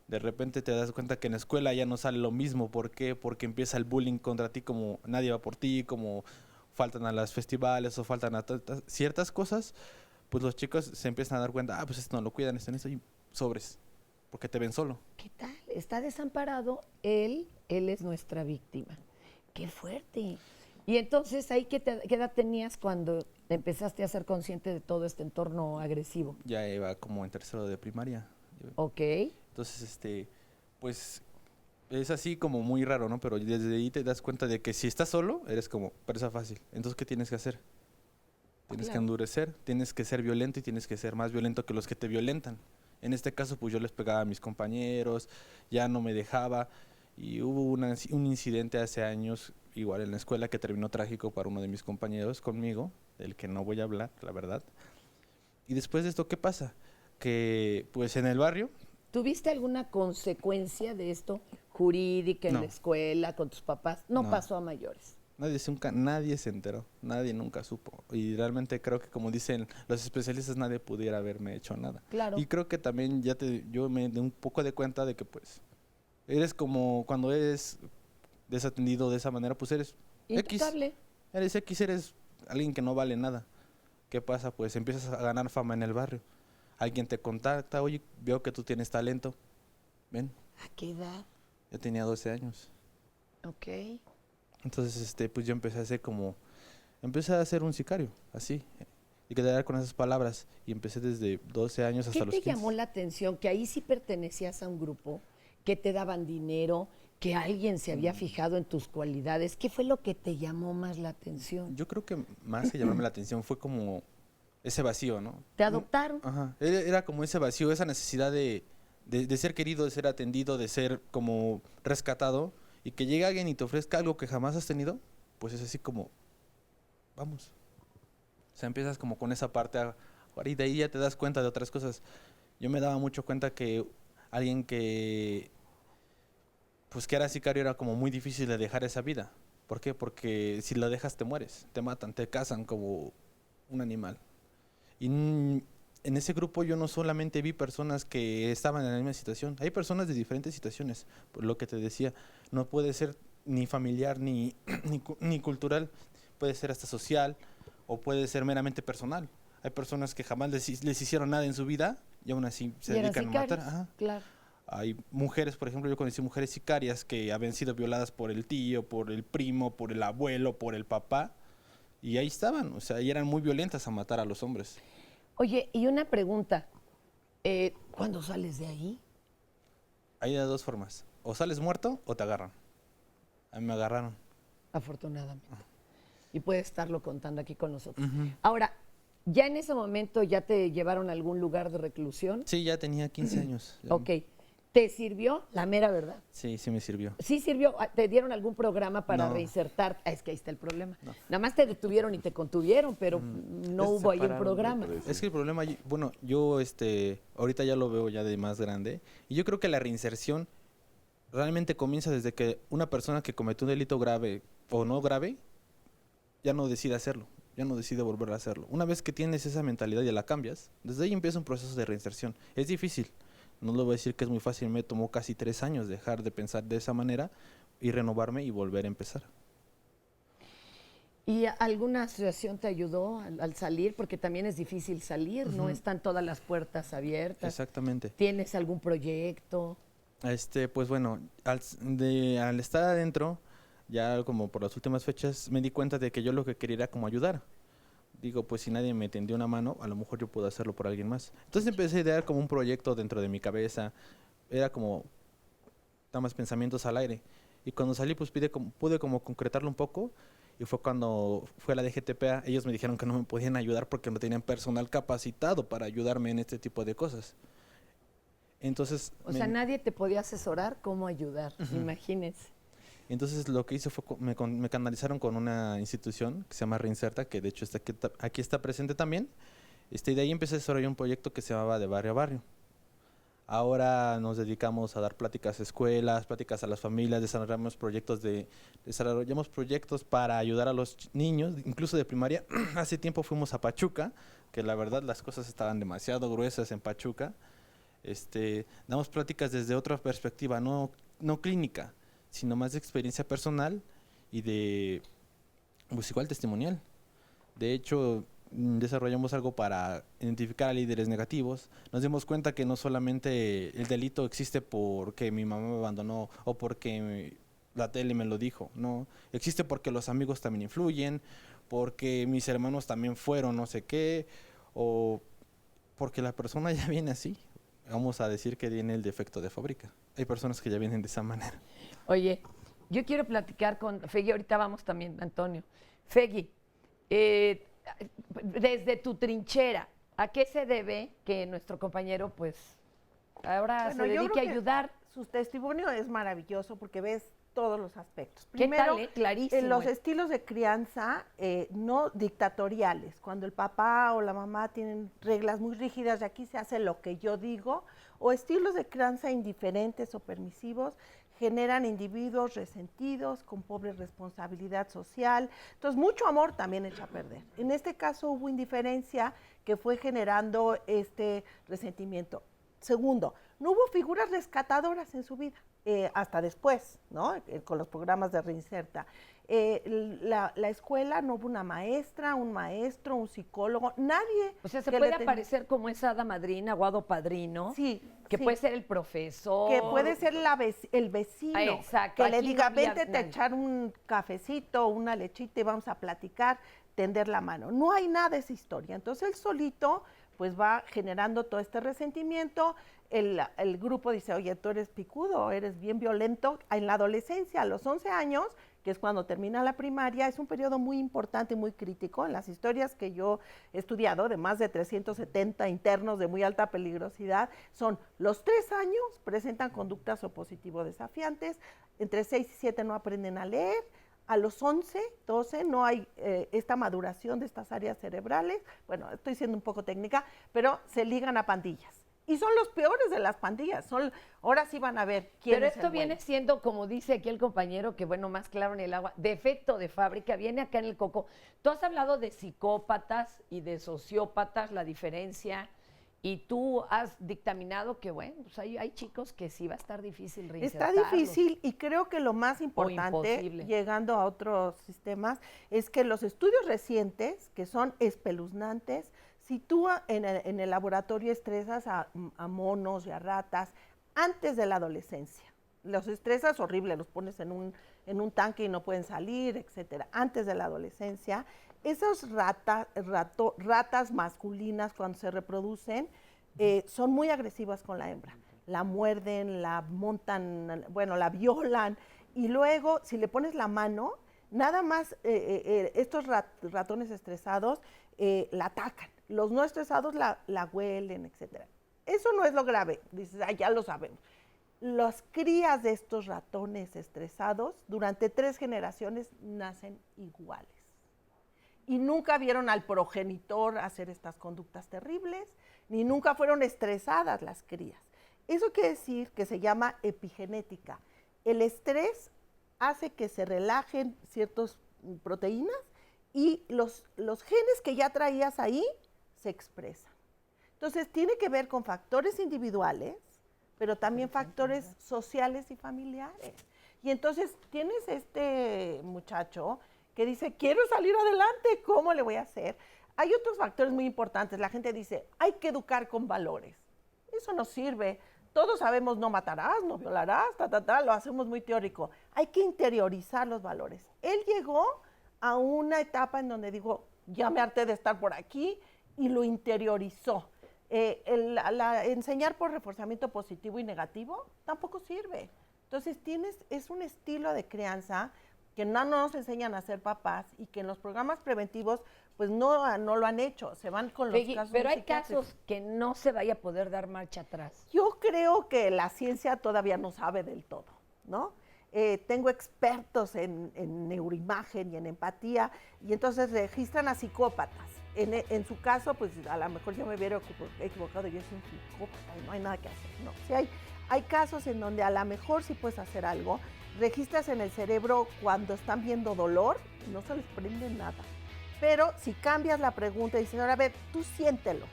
De repente te das cuenta que en la escuela ya no sale lo mismo. ¿Por qué? Porque empieza el bullying contra ti, como nadie va por ti, como faltan a los festivales o faltan a ciertas cosas, pues los chicos se empiezan a dar cuenta, pues esto no lo cuidan, esto en eso, y sobres, porque te ven solo. ¿Qué tal? Está desamparado, él es nuestra víctima. ¡Qué fuerte! Y entonces, ¿ahí qué edad tenías cuando empezaste a ser consciente de todo este entorno agresivo? Ya iba como en tercero de primaria. Ok. Entonces, pues es así como muy raro, ¿no? Pero desde ahí te das cuenta de que si estás solo, eres como presa fácil. Entonces, ¿qué tienes que hacer? Tienes que endurecer, tienes que ser violento y tienes que ser más violento que los que te violentan. En este caso, pues yo les pegaba a mis compañeros, ya no me dejaba. Y hubo un incidente hace años, igual en la escuela, que terminó trágico para uno de mis compañeros conmigo, del que no voy a hablar, la verdad. Y después de esto, ¿qué pasa? Que pues en el barrio... ¿Tuviste alguna consecuencia de esto jurídica en la escuela, con tus papás? No pasó a mayores. Nadie se enteró, nadie nunca supo. Y realmente creo que, como dicen los especialistas, nadie pudiera haberme hecho nada. Claro. Y creo que también yo me di un poco de cuenta de que pues eres como cuando eres desatendido de esa manera, pues eres intocable. Eres alguien que no vale nada. ¿Qué pasa? Pues empiezas a ganar fama en el barrio. Alguien te contacta, oye, veo que tú tienes talento, ven. ¿A qué edad? Yo tenía 12 años. Ok. Entonces, pues yo empecé a ser un sicario, así, y quedar con esas palabras, y empecé desde 12 años hasta los 15. ¿Qué te llamó la atención? Que ahí sí pertenecías a un grupo, que te daban dinero, que alguien se había fijado en tus cualidades. ¿Qué fue lo que te llamó más la atención? Yo creo que más que llamarme la atención fue como ese vacío, ¿no? ¿Te adoptaron? Ajá, era como ese vacío, esa necesidad de ser querido, de ser atendido, de ser como rescatado, y que llegue alguien y te ofrezca algo que jamás has tenido, pues es así como, vamos. O sea, empiezas como con esa parte, y de ahí ya te das cuenta de otras cosas. Yo me daba mucho cuenta que alguien que era sicario era como muy difícil de dejar esa vida. ¿Por qué? Porque si lo dejas te mueres, te matan, te cazan como un animal. Y en ese grupo yo no solamente vi personas que estaban en la misma situación, hay personas de diferentes situaciones, por lo que te decía, no puede ser ni familiar ni cultural, puede ser hasta social o puede ser meramente personal. Hay personas que jamás les hicieron nada en su vida y aún así se dedican a matar. Ajá. Claro. Hay mujeres, por ejemplo, yo conocí mujeres sicarias que habían sido violadas por el tío, por el primo, por el abuelo, por el papá, y ahí estaban, o sea, y eran muy violentas a matar a los hombres. Oye, y una pregunta, ¿cuándo sales de ahí? Hay de dos formas, o sales muerto o te agarran. A mí me agarraron. Afortunadamente. Y puedes estarlo contando aquí con nosotros. Ahora, ¿ya en ese momento ya te llevaron a algún lugar de reclusión? Sí, ya tenía 15 años. Ok. ¿Te sirvió la mera verdad? Sí, sí me sirvió. ¿Sí sirvió? ¿Te dieron algún programa para reinsertar? Es que ahí está el problema. No. Nada más te detuvieron y te contuvieron, pero no hubo ahí un programa. Es que el problema, bueno, yo ahorita ya lo veo ya de más grande, y yo creo que la reinserción realmente comienza desde que una persona que cometió un delito grave o no grave, ya no decide hacerlo, ya no decide volver a hacerlo. Una vez que tienes esa mentalidad y la cambias, desde ahí empieza un proceso de reinserción. Es difícil. No le voy a decir que es muy fácil, me tomó casi 3 años dejar de pensar de esa manera y renovarme y volver a empezar. ¿Y alguna asociación te ayudó al salir? Porque también es difícil salir, no están todas las puertas abiertas. Exactamente. ¿Tienes algún proyecto? Pues bueno, al estar adentro, ya como por las últimas fechas, me di cuenta de que yo lo que quería era como ayudar. Digo, pues si nadie me tendió una mano, a lo mejor yo puedo hacerlo por alguien más. Entonces empecé a idear como un proyecto dentro de mi cabeza. Era como, nada más pensamientos al aire. Y cuando salí, pues pude como concretarlo un poco. Y fue cuando fue la DGTPA. Ellos me dijeron que no me podían ayudar porque no tenían personal capacitado para ayudarme en este tipo de cosas. Entonces... O sea, nadie te podía asesorar cómo ayudar, imagínense. Entonces lo que hice fue, me canalizaron con una institución que se llama Reinserta, que de hecho aquí está presente también, Y de ahí empecé a desarrollar un proyecto que se llamaba De Barrio a Barrio. Ahora nos dedicamos a dar pláticas a escuelas, pláticas a las familias, desarrollamos proyectos para ayudar a los niños, incluso de primaria. Hace tiempo fuimos a Pachuca, que la verdad las cosas estaban demasiado gruesas en Pachuca. Damos pláticas desde otra perspectiva, no clínica, sino más de experiencia personal y de, pues igual testimonial. De hecho, desarrollamos algo para identificar a líderes negativos. Nos dimos cuenta que no solamente el delito existe porque mi mamá me abandonó o porque la tele me lo dijo, no, existe porque los amigos también influyen, porque mis hermanos también fueron no sé qué, o porque la persona ya viene así. Vamos a decir que tiene el defecto de fábrica. Hay personas que ya vienen de esa manera. Oye, yo quiero platicar con Fegui, ahorita vamos también, Antonio. Fegui, desde tu trinchera, ¿a qué se debe que nuestro compañero, pues, ahora se dedique a ayudar? Su testimonio es maravilloso porque ves todos los aspectos. ¿Qué Primero, tal, clarísimo. Los estilos de crianza no dictatoriales, cuando el papá o la mamá tienen reglas muy rígidas de aquí se hace lo que yo digo, o estilos de crianza indiferentes o permisivos, generan individuos resentidos, con pobre responsabilidad social. Entonces, mucho amor también echa a perder. En este caso hubo indiferencia que fue generando este resentimiento. Segundo, no hubo figuras rescatadoras en su vida, hasta después, ¿no? Con los programas de Reinserta. La escuela no hubo una maestra, un maestro, un psicólogo, nadie. O sea, se puede aparecer como esa hada madrina o hado padrino. Sí. Que puede ser el profesor. Que puede ser el vecino. Exacto. Que le diga, vente a echar un cafecito, una lechita y vamos a platicar, tender la mano. No hay nada de esa historia. Entonces él solito pues va generando todo este resentimiento. El grupo dice, oye, tú eres picudo, eres bien violento. En la adolescencia, a los 11 años, que es cuando termina la primaria, es un periodo muy importante y muy crítico. En las historias que yo he estudiado, de más de 370 internos de muy alta peligrosidad, son los 3 años, presentan conductas opositivo desafiantes, entre 6 y 7 no aprenden a leer, a los 11, 12 no hay esta maduración de estas áreas cerebrales, bueno, estoy siendo un poco técnica, pero se ligan a pandillas. Y son los peores de las pandillas. Ahora sí van a ver quién Pero es esto el viene bueno. siendo, como dice aquí el compañero, que bueno, más claro en el agua, defecto de fábrica, viene acá en el coco. Tú has hablado de psicópatas y de sociópatas, la diferencia, y tú has dictaminado que, bueno, pues hay chicos que sí va a estar difícil Está reinsertarlos. difícil y creo que lo más importante, imposible. llegando a otros sistemas, es que los estudios recientes, que son espeluznantes, si tú en el laboratorio estresas a monos y a ratas antes de la adolescencia, los estresas horrible, los pones en un tanque y no pueden salir, etcétera. Antes de la adolescencia, esas ratas masculinas cuando se reproducen son muy agresivas con la hembra. La muerden, la montan, bueno, la violan y luego si le pones la mano, nada más estos ratones estresados la atacan. Los no estresados la huelen, etcétera. Eso no es lo grave, dices, ya lo sabemos. Las crías de estos ratones estresados durante 3 generaciones nacen iguales. Y nunca vieron al progenitor hacer estas conductas terribles, ni nunca fueron estresadas las crías. Eso quiere decir que se llama epigenética. El estrés hace que se relajen ciertas proteínas y los genes que ya traías ahí se expresan. Entonces, tiene que ver con factores individuales, pero también factores sociales y familiares. Y entonces, tienes este muchacho que dice, quiero salir adelante, ¿cómo le voy a hacer? Hay otros factores muy importantes. La gente dice, hay que educar con valores. Eso no sirve. Todos sabemos, no matarás, no violarás, lo hacemos muy teórico. Hay que interiorizar los valores. Él llegó a una etapa en donde digo, ya me harté de estar por aquí, y lo interiorizó. Enseñar por reforzamiento positivo y negativo tampoco sirve. Entonces es un estilo de crianza que no nos enseñan a ser papás y que en los programas preventivos pues no lo han hecho, se van con los casos. Pero hay casos que no se vaya a poder dar marcha atrás. Yo creo que la ciencia todavía no sabe del todo, ¿no? Tengo expertos en neuroimagen y en empatía y entonces registran a psicópatas en su caso, pues a lo mejor yo me hubiera equivocado, yo soy un psicópata y no hay nada que hacer. No, sí hay casos en donde a lo mejor sí puedes hacer algo. Registras en el cerebro cuando están viendo dolor, no se les prende nada. Pero si cambias la pregunta y dices, ahora a ver, tú siéntelo,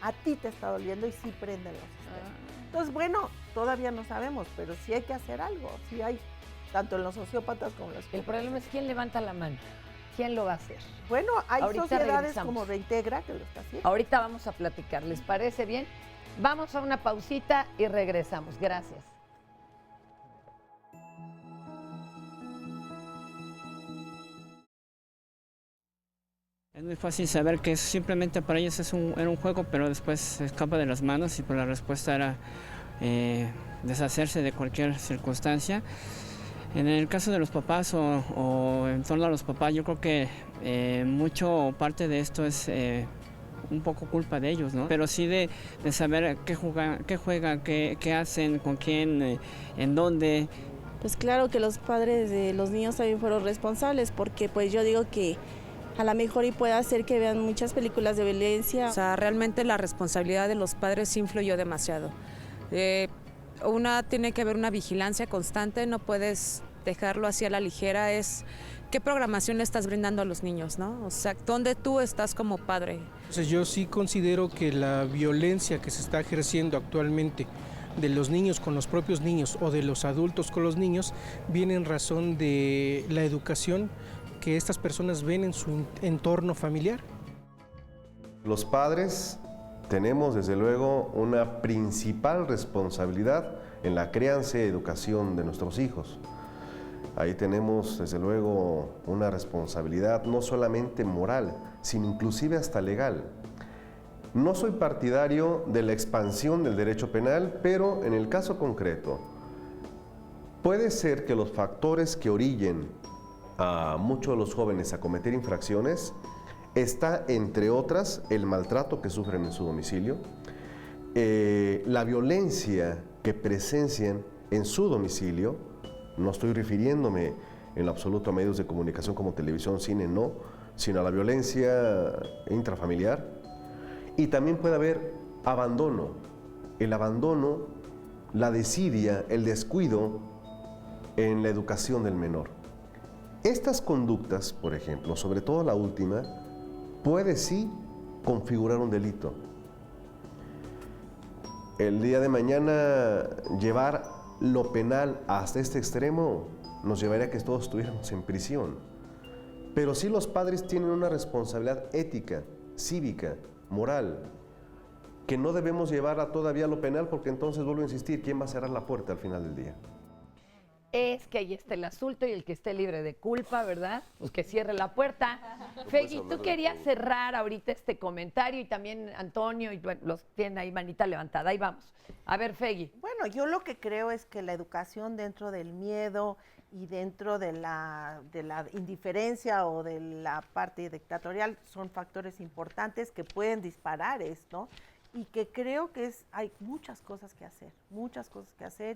a ti te está doliendo y sí prenden los sistemas. Entonces, bueno, todavía no sabemos, pero sí hay que hacer algo. Sí hay, tanto en los sociópatas como en los psicópatas. El problema es quién levanta la mano. ¿Quién lo va a hacer? Bueno, hay Ahorita sociedades regresamos. como Reintegra que lo está haciendo. Ahorita vamos a platicar, ¿les parece bien? Vamos a una pausita y regresamos. Gracias. Es muy fácil saber que simplemente para ellos era un juego, pero después se escapa de las manos y pues la respuesta era deshacerse de cualquier circunstancia. En el caso de los papás o en torno a los papás, yo creo que mucho parte de esto es un poco culpa de ellos, ¿no? Pero sí de saber qué juegan, qué hacen, con quién, en dónde. Pues claro que los padres de los niños también fueron responsables, porque pues yo digo que a lo mejor y puede hacer que vean muchas películas de violencia. O sea, realmente la responsabilidad de los padres influyó demasiado. Una tiene que haber una vigilancia constante, no puedes dejarlo así a la ligera, es qué programación le estás brindando a los niños, ¿no? O sea, ¿dónde tú estás como padre? Entonces yo sí considero que la violencia que se está ejerciendo actualmente de los niños con los propios niños o de los adultos con los niños viene en razón de la educación que estas personas ven en su entorno familiar. Los padres tenemos desde luego una principal responsabilidad en la crianza y educación de nuestros hijos. Ahí tenemos desde luego una responsabilidad no solamente moral, sino inclusive hasta legal. No soy partidario de la expansión del derecho penal, pero en el caso concreto, puede ser que los factores que orillen a muchos de los jóvenes a cometer infracciones está, entre otras, el maltrato que sufren en su domicilio, la violencia que presencian en su domicilio. No estoy refiriéndome en lo absoluto a medios de comunicación como televisión, cine, no, sino a la violencia intrafamiliar. Y también puede haber abandono. El abandono, la desidia, el descuido en la educación del menor. Estas conductas, por ejemplo, sobre todo la última, puede sí configurar un delito. El día de mañana llevar lo penal hasta este extremo nos llevaría a que todos estuviéramos en prisión. Pero sí los padres tienen una responsabilidad ética, cívica, moral, que no debemos llevarla todavía a lo penal porque entonces, vuelvo a insistir, ¿quién va a cerrar la puerta al final del día? Es que ahí está el asunto y el que esté libre de culpa, ¿verdad? Pues que cierre la puerta. Fegui, tú querías cerrar ahorita este comentario y también Antonio, y bueno, los tienen ahí manita levantada. Ahí vamos. A ver, Fegui. Bueno, yo lo que creo es que la educación dentro del miedo y dentro de la indiferencia o de la parte dictatorial son factores importantes que pueden disparar esto. Y que creo que hay muchas cosas que hacer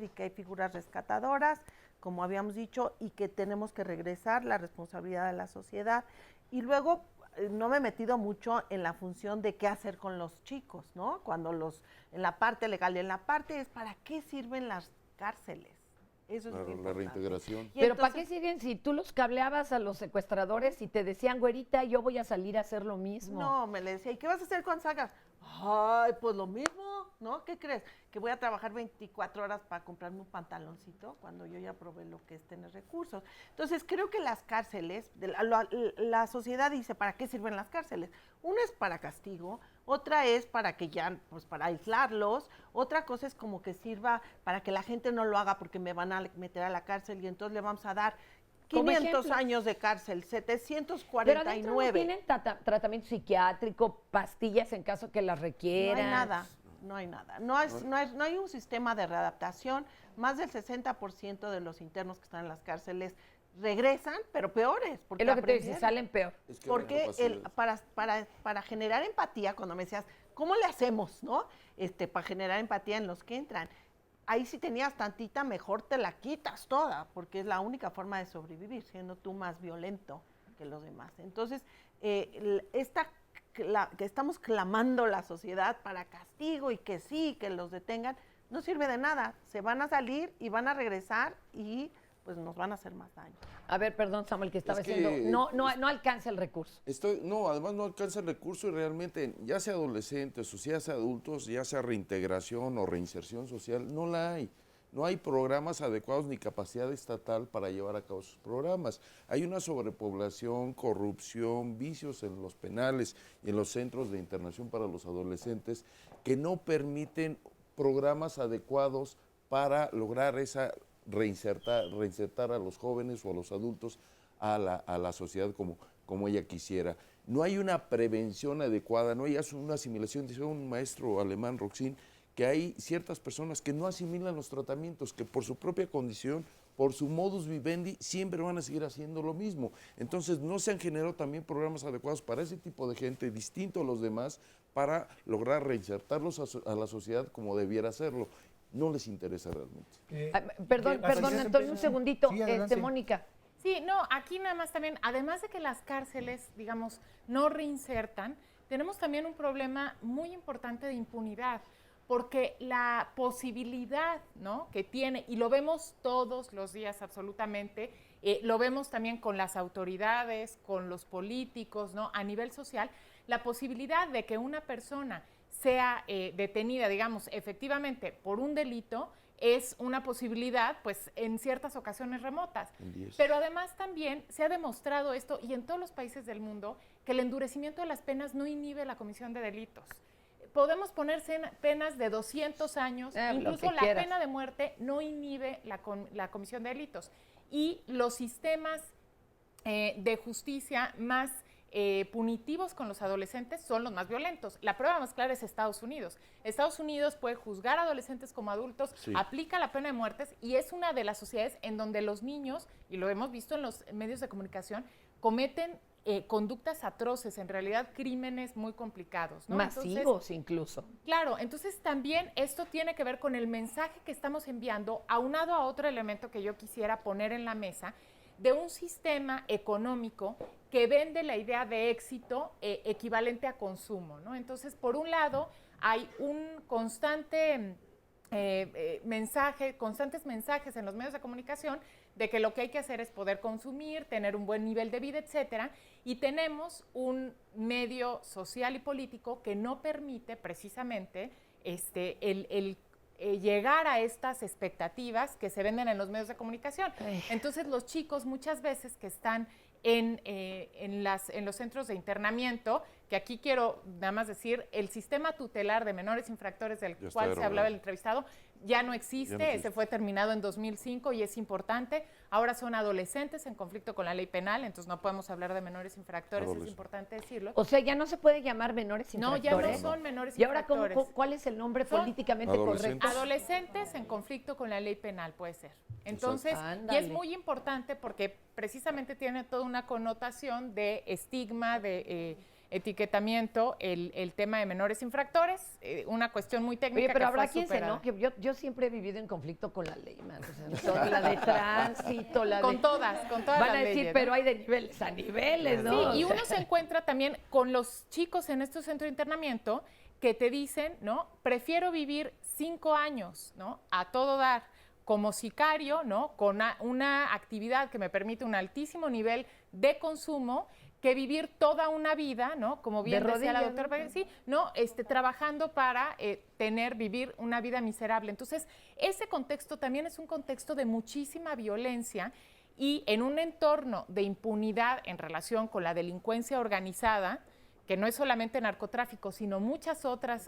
y que hay figuras rescatadoras, como habíamos dicho, y que tenemos que regresar la responsabilidad de la sociedad. Y luego no me he metido mucho en la función de qué hacer con los chicos, ¿no? En la parte legal y en la parte es para qué sirven las cárceles. Eso es la reintegración. Pero ¿para qué sirven si tú los cableabas a los secuestradores y te decían, güerita, yo voy a salir a hacer lo mismo? No, me le decía, ¿y qué vas a hacer cuando salgas? Ay, pues lo mismo, ¿no? ¿Qué crees? ¿Que voy a trabajar 24 horas para comprarme un pantaloncito cuando yo ya probé lo que es tener recursos? Entonces, creo que las cárceles, la sociedad dice, ¿para qué sirven las cárceles? Una es para castigo, otra es para que pues para aislarlos, otra cosa es como que sirva para que la gente no lo haga porque me van a meter a la cárcel y entonces le vamos a dar 500 años de cárcel, 749. Pero adentro no tienen tratamiento psiquiátrico, pastillas en caso que las requieran. No hay nada, no hay nada. No hay un sistema de readaptación. Más del 60% de los internos que están en las cárceles regresan, pero peores. Porque es lo que te dice, salen peor. Es que porque para generar empatía, cuando me decías, ¿cómo le hacemos, no? Para generar empatía en los que entran. Ahí si tenías tantita, mejor te la quitas toda, porque es la única forma de sobrevivir, siendo tú más violento que los demás. Entonces, esta que estamos clamando la sociedad para castigo y que sí, que los detengan, no sirve de nada. Se van a salir y van a regresar y pues nos van a hacer más daño. A ver, perdón, Samuel, que estaba Es que- diciendo, no alcanza el recurso. No, además no alcanza el recurso y realmente, ya sea adolescentes o ya sea adultos, ya sea reintegración o reinserción social, no la hay. No hay programas adecuados ni capacidad estatal para llevar a cabo sus programas. Hay una sobrepoblación, corrupción, vicios en los penales y en los centros de internación para los adolescentes que no permiten programas adecuados para lograr esa reinsertar a los jóvenes o a los adultos a la sociedad como ella quisiera. No hay una prevención adecuada, no hay una asimilación. Dice un maestro alemán, Roxin, que hay ciertas personas que no asimilan los tratamientos, que por su propia condición, por su modus vivendi, siempre van a seguir haciendo lo mismo. Entonces no se han generado también programas adecuados para ese tipo de gente, distinto a los demás, para lograr reinsertarlos a la sociedad como debiera hacerlo. No les interesa realmente. Perdón, Antonio, un segundito, Sí, adelante. Mónica. Sí, no, aquí nada más también, además de que las cárceles, digamos, no reinsertan, tenemos también un problema muy importante de impunidad, porque la posibilidad, ¿no?, que tiene, y lo vemos todos los días absolutamente, lo vemos también con las autoridades, con los políticos, ¿no?, a nivel social, la posibilidad de que una persona sea detenida, digamos, efectivamente por un delito, es una posibilidad, pues, en ciertas ocasiones remotas. Pero además también se ha demostrado esto, y en todos los países del mundo, que el endurecimiento de las penas no inhibe la comisión de delitos. Podemos poner penas de 200 años, incluso la pena de muerte no inhibe la comisión de delitos. Y los sistemas de justicia más punitivos con los adolescentes son los más violentos. La prueba más clara es Estados Unidos. Estados Unidos puede juzgar a adolescentes como adultos, Sí. aplica la pena de muertes y es una de las sociedades en donde los niños, y lo hemos visto en los medios de comunicación, cometen conductas atroces, en realidad crímenes muy complicados, ¿no? Masivos Entonces, incluso. claro, entonces también esto tiene que ver con el mensaje que estamos enviando, aunado a otro elemento que yo quisiera poner en la mesa, de un sistema económico que vende la idea de éxito equivalente a consumo, ¿no? Entonces, por un lado, hay un constante constantes mensajes en los medios de comunicación de que lo que hay que hacer es poder consumir, tener un buen nivel de vida, etcétera, y tenemos un medio social y político que no permite precisamente llegar a estas expectativas que se venden en los medios de comunicación. Entonces los chicos muchas veces que están en los centros de internamiento, que aquí quiero nada más decir, el sistema tutelar de menores infractores del cual se hablaba el entrevistado, ya no existe, ese fue terminado en 2005 y es importante. Ahora son adolescentes en conflicto con la ley penal, entonces no podemos hablar de menores infractores, es importante decirlo. O sea, ya no se puede llamar menores No, infractores. ya no son menores ¿Y ahora infractores. cuál es el nombre Son políticamente correcto? Adolescentes en conflicto con la ley penal, puede ser. Entonces, y Ándale. es muy importante porque precisamente tiene toda una connotación de estigma, de etiquetamiento, el tema de menores infractores, una cuestión muy técnica. Oye, pero que habrá fue quien se superada. enoje. Yo siempre he vivido en conflicto con la ley, man. O sea, toda la de tránsito, la Con de... todas Van a las decir, leyes, pero ¿no? hay de niveles a niveles, ¿no? Sí, y O sea, uno se encuentra también con los chicos en estos centros de internamiento que te dicen, ¿no? Prefiero vivir 5 años, ¿no? A todo dar como sicario, ¿no? Con una actividad que me permite un altísimo nivel de consumo, que vivir toda una vida, ¿no? Como bien De decía la rodillas, doctora, ¿no? sí, ¿no? Trabajando para vivir una vida miserable. Entonces, ese contexto también es un contexto de muchísima violencia y en un entorno de impunidad en relación con la delincuencia organizada, que no es solamente narcotráfico, sino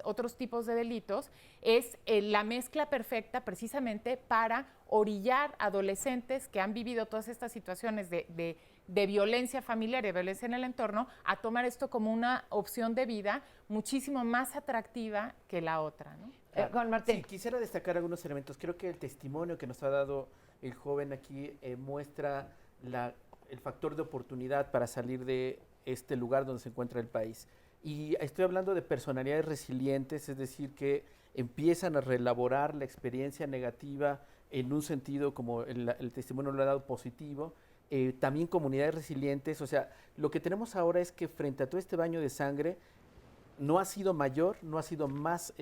otros tipos de delitos, es la mezcla perfecta precisamente para orillar adolescentes que han vivido todas estas situaciones de violencia familiar y de violencia en el entorno a tomar esto como una opción de vida muchísimo más atractiva que la otra, ¿no? Juan Martín. Sí, quisiera destacar algunos elementos. Creo que el testimonio que nos ha dado el joven aquí muestra el factor de oportunidad para salir de este lugar donde se encuentra el país. Y estoy hablando de personalidades resilientes, es decir, que empiezan a reelaborar la experiencia negativa en un sentido como el testimonio lo ha dado positivo, también comunidades resilientes. O sea, lo que tenemos ahora es que frente a todo este baño de sangre, no ha sido mayor, no ha sido más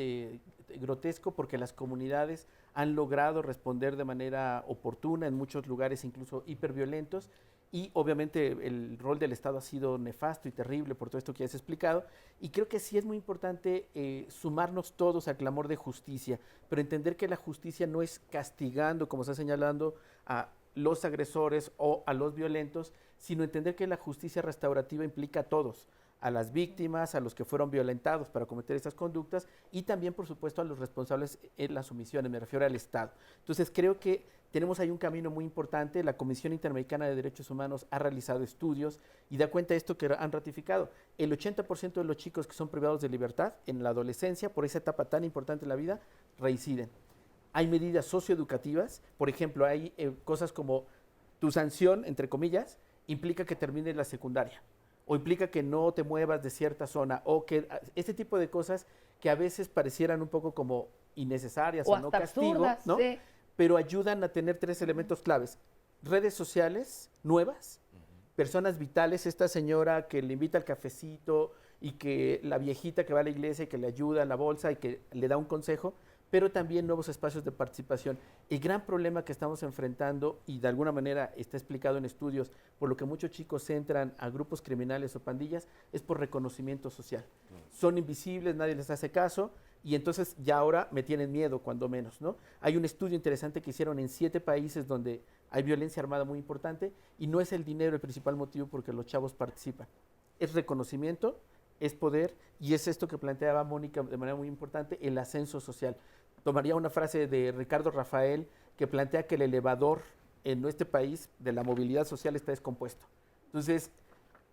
grotesco, porque las comunidades han logrado responder de manera oportuna, en muchos lugares incluso hiperviolentos, y obviamente el rol del Estado ha sido nefasto y terrible por todo esto que ya has explicado, y creo que sí es muy importante sumarnos todos al clamor de justicia, pero entender que la justicia no es castigando, como está señalando, a los agresores o a los violentos, sino entender que la justicia restaurativa implica a todos, a las víctimas, a los que fueron violentados para cometer estas conductas, y también, por supuesto, a los responsables en las omisiones, me refiero al Estado. Entonces, creo que tenemos ahí un camino muy importante. La Comisión Interamericana de Derechos Humanos ha realizado estudios y da cuenta de esto que han ratificado. El 80% de los chicos que son privados de libertad en la adolescencia, por esa etapa tan importante en la vida, reinciden. Hay medidas socioeducativas, por ejemplo, hay cosas como tu sanción, entre comillas, implica que termines la secundaria, o implica que no te muevas de cierta zona, o que este tipo de cosas que a veces parecieran un poco como innecesarias o no castigo, absurdas, ¿no? Sí. Pero ayudan a tener 3 elementos claves: redes sociales nuevas, personas vitales, esta señora que le invita al cafecito, y que la viejita que va a la iglesia y que le ayuda en la bolsa y que le da un consejo, pero también nuevos espacios de participación. El gran problema que estamos enfrentando, y de alguna manera está explicado en estudios, por lo que muchos chicos entran a grupos criminales o pandillas, es por reconocimiento social. Son invisibles, nadie les hace caso, y entonces ya ahora me tienen miedo, cuando menos, ¿no? Hay un estudio interesante que hicieron en 7 países donde hay violencia armada muy importante, y no es el dinero el principal motivo porque los chavos participan. Es reconocimiento, es poder, y es esto que planteaba Mónica de manera muy importante, el ascenso social. Tomaría una frase de Ricardo Rafael, que plantea que el elevador en nuestro país de la movilidad social está descompuesto. Entonces,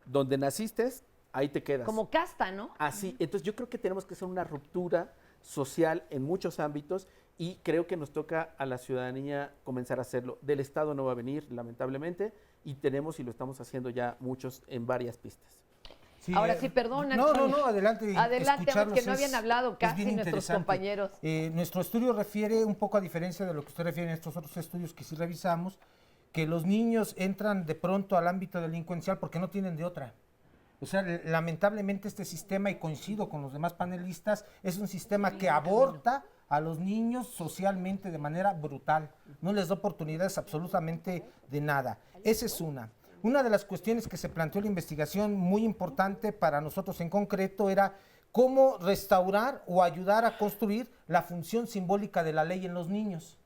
donde naciste, ahí te quedas. Como casta, ¿no? Así, entonces yo creo que tenemos que hacer una ruptura social en muchos ámbitos, y creo que nos toca a la ciudadanía comenzar a hacerlo. Del Estado no va a venir, lamentablemente, y tenemos, y lo estamos haciendo ya muchos, en varias pistas. Sí, Ahora sí, perdona. No, Antonio. adelante. Adelante, que no habían es- hablado es casi bien nuestros interesante. compañeros. Nuestro estudio refiere, un poco a diferencia de lo que usted refiere en estos otros estudios que sí revisamos, que los niños entran de pronto al ámbito delincuencial porque no tienen de otra. O sea, lamentablemente este sistema, y coincido con los demás panelistas, es un sistema que aborta a los niños socialmente de manera brutal. No les da oportunidades absolutamente de nada. Esa es una. Una de las cuestiones que se planteó en la investigación, muy importante para nosotros en concreto, era cómo restaurar o ayudar a construir la función simbólica de la ley en los niños.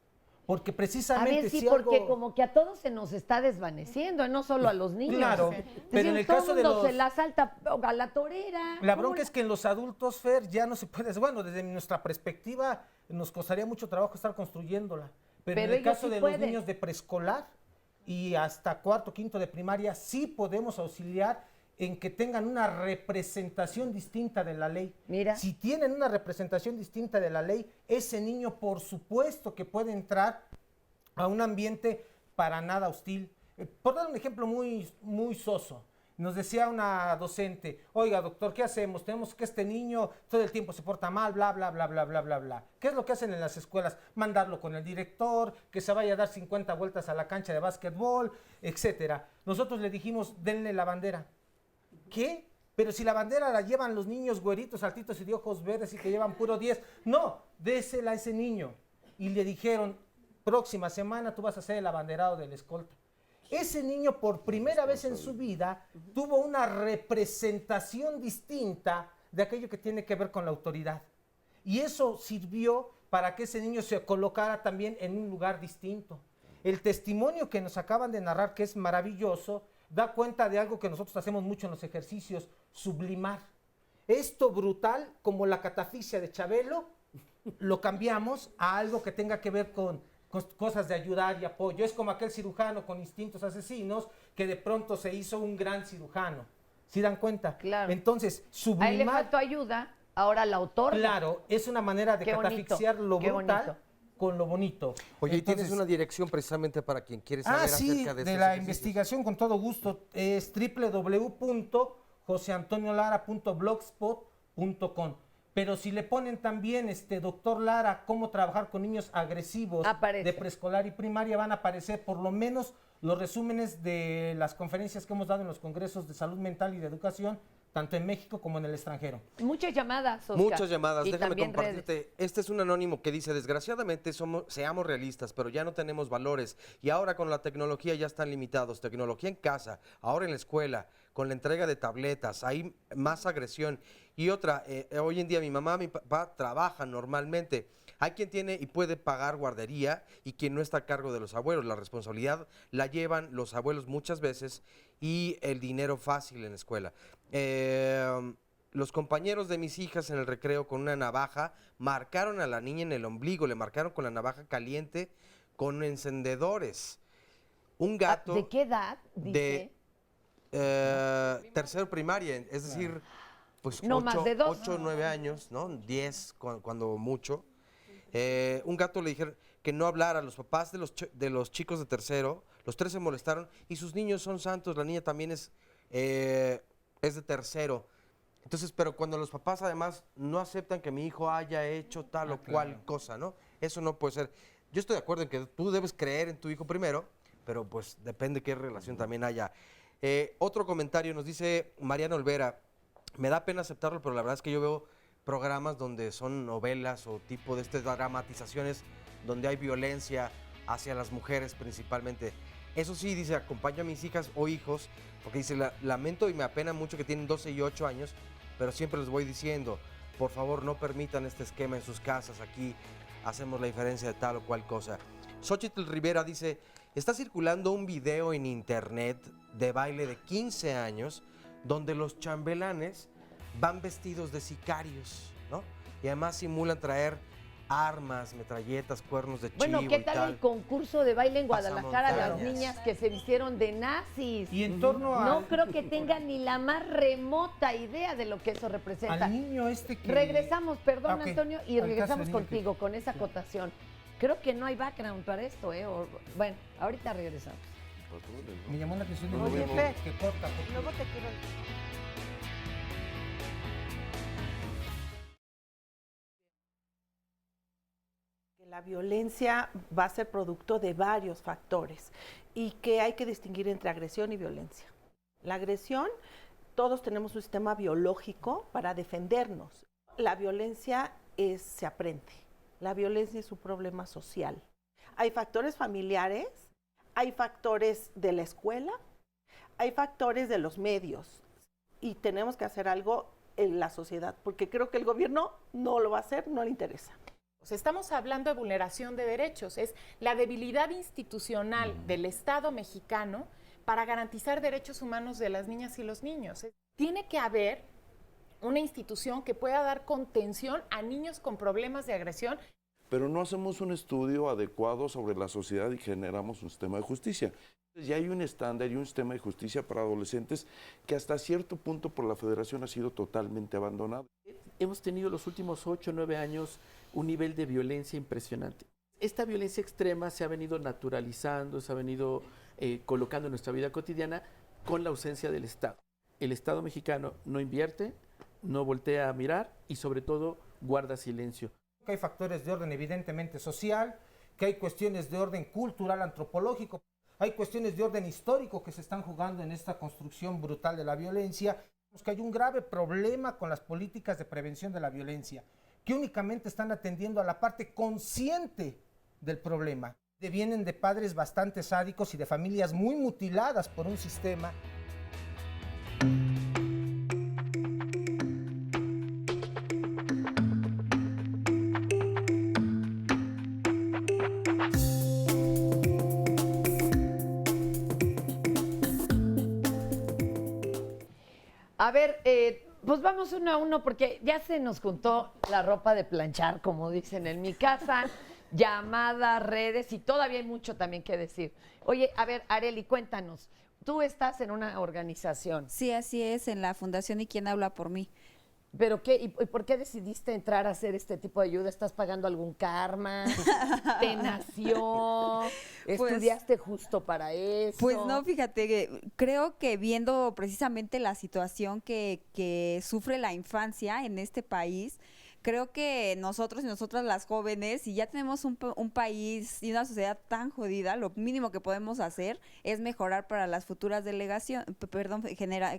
Porque A precisamente ver, sí, si porque algo... como que a todos se nos está desvaneciendo, no solo a los niños. Claro, pero en el caso de todo mundo los... se la salta a la torera. La ¿Cómo bronca es que en los adultos, Fer, ya no se puede... Bueno, desde nuestra perspectiva nos costaría mucho trabajo estar construyéndola. Pero en el ellos caso sí de pueden. los niños de preescolar y hasta 4º, 5º de primaria, sí podemos auxiliar en que tengan una representación distinta de la ley. Mira. Si tienen una representación distinta de la ley, ese niño por supuesto que puede entrar a un ambiente para nada hostil. Por dar un ejemplo muy soso, nos decía una docente: oiga, doctor, ¿qué hacemos? Tenemos que este niño todo el tiempo se porta mal, bla, bla, bla, bla, bla, bla, bla. ¿Qué es lo que hacen en las escuelas? Mandarlo con el director, que se vaya a dar 50 vueltas a la cancha de básquetbol, etcétera. Nosotros le dijimos: denle la bandera. ¿Qué? Pero si la bandera la llevan los niños güeritos, altitos y de ojos verdes y que llevan puro 10. No, désela a ese niño. Y le dijeron: próxima semana tú vas a ser el abanderado de la escolta. Ese niño por primera vez en su vida tuvo una representación distinta de aquello que tiene que ver con la autoridad. Y eso sirvió para que ese niño se colocara también en un lugar distinto. El testimonio que nos acaban de narrar, que es maravilloso, da cuenta de algo que nosotros hacemos mucho en los ejercicios: sublimar. Esto brutal, como la catafixia de Chabelo, lo cambiamos a algo que tenga que ver con cosas de ayudar y apoyo. Es como aquel cirujano con instintos asesinos que de pronto se hizo un gran cirujano. ¿Sí dan cuenta? Claro. Entonces, sublimar... A él le faltó ayuda, ahora la otorga. Claro, es una manera de Qué bonito, catafixiar lo qué brutal bonito. con lo bonito. Oye, ¿y Entonces, tienes una dirección precisamente para quien quiere saber sí, acerca de de estos la ejercicios? investigación, con todo gusto. Es www.joseantoniolara.blogspot.com. Pero si le ponen también, doctor Lara, cómo trabajar con niños agresivos Aparece. de preescolar y primaria, van a aparecer por lo menos los resúmenes de las conferencias que hemos dado en los congresos de salud mental y de educación, tanto en México como en el extranjero. Muchas llamadas, Oscar. Muchas llamadas, Y déjame también compartirte. redes. Este es un anónimo que dice, desgraciadamente seamos realistas, pero ya no tenemos valores. Y ahora con la tecnología ya están limitados. Tecnología en casa, ahora en la escuela, con la entrega de tabletas, hay más agresión. Y otra, hoy en día mi mamá, mi papá trabajan normalmente. Hay quien tiene y puede pagar guardería y quien no está a cargo de los abuelos. La responsabilidad la llevan los abuelos muchas veces y el dinero fácil en la escuela. Los compañeros de mis hijas en el recreo con una navaja marcaron a la niña en el ombligo, le marcaron con la navaja caliente con encendedores. Un gato ¿De qué edad? Dice. de tercero primaria, es decir, pues No, más de 2. 8 o 9 años, ¿no? 10 cuando mucho. Un gato le dijeron que no hablara. Los papás de los chicos de tercero, los 3 se molestaron y sus niños son santos. La niña también es de tercero. Entonces, pero cuando los papás además no aceptan que mi hijo haya hecho tal o cual cosa, ¿no? Eso no puede ser. Yo estoy de acuerdo en que tú debes creer en tu hijo primero, pero pues depende qué relación también haya. Otro comentario nos dice Mariana Olvera, me da pena aceptarlo, pero la verdad es que yo veo programas donde son novelas o tipo de estas dramatizaciones donde hay violencia hacia las mujeres principalmente. Eso sí, dice, acompaño a mis hijas o hijos, porque dice, lamento y me apena mucho que tienen 12 y 8 años, pero siempre les voy diciendo, por favor no permitan este esquema en sus casas, aquí hacemos la diferencia de tal o cual cosa. Xochitl Rivera dice, está circulando un video en internet de baile de 15 años donde los chambelanes van vestidos de sicarios, ¿no? Y además simulan traer armas, metralletas, cuernos de chivo Bueno, ¿qué y tal el concurso de baile en Guadalajara? Las Pasamontañas. niñas que se vistieron de nazis. Y en torno a... No creo que tengan ni la más remota idea de lo que eso representa. Al niño este que... Regresamos, perdón, Ok, Antonio, y al regresamos caso del niño que- contigo con esa acotación. Creo que no hay background para esto, ¿eh? Bueno, ahorita regresamos. Me llamó la atención el Oye, niño Fer, que corta. porque- Luego te quiero... La violencia va a ser producto de varios factores y que hay que distinguir entre agresión y violencia. La agresión, todos tenemos un sistema biológico para defendernos. La violencia se aprende. La violencia es un problema social. Hay factores familiares, hay factores de la escuela, hay factores de los medios y tenemos que hacer algo en la sociedad porque creo que el gobierno no lo va a hacer, no le interesa. Estamos hablando de vulneración de derechos, es la debilidad institucional del Estado mexicano para garantizar derechos humanos de las niñas y los niños. Tiene que haber una institución que pueda dar contención a niños con problemas de agresión. Pero no hacemos un estudio adecuado sobre la sociedad y generamos un sistema de justicia. Ya hay un estándar y un sistema de justicia para adolescentes que hasta cierto punto por la federación ha sido totalmente abandonado. Hemos tenido los últimos 8 o 9 años un nivel de violencia impresionante. Esta violencia extrema se ha venido naturalizando, se ha venido colocando en nuestra vida cotidiana con la ausencia del Estado. El Estado mexicano no invierte, no voltea a mirar y sobre todo guarda silencio. Que hay factores de orden evidentemente social, que hay cuestiones de orden cultural, antropológico, hay cuestiones de orden histórico que se están jugando en esta construcción brutal de la violencia, que hay un grave problema con las políticas de prevención de la violencia, que únicamente están atendiendo a la parte consciente del problema. Vienen de padres bastante sádicos y de familias muy mutiladas por un sistema. A ver, pues vamos uno a uno porque ya se nos juntó la ropa de planchar, como dicen en mi casa, llamadas, redes y todavía hay mucho también que decir. Oye, a ver, Arely, cuéntanos, tú estás en una organización. Sí, así es, en la Fundación ¿Y quién habla por mí? ¿Pero qué? ¿Y por qué decidiste entrar a hacer este tipo de ayuda? ¿Estás pagando algún karma? ¿Te nació? ¿Estudiaste justo para eso? Pues no, fíjate, creo que viendo precisamente la situación que sufre la infancia en este país, creo que nosotros y nosotras las jóvenes, si ya tenemos un país y una sociedad tan jodida, lo mínimo que podemos hacer es mejorar para las futuras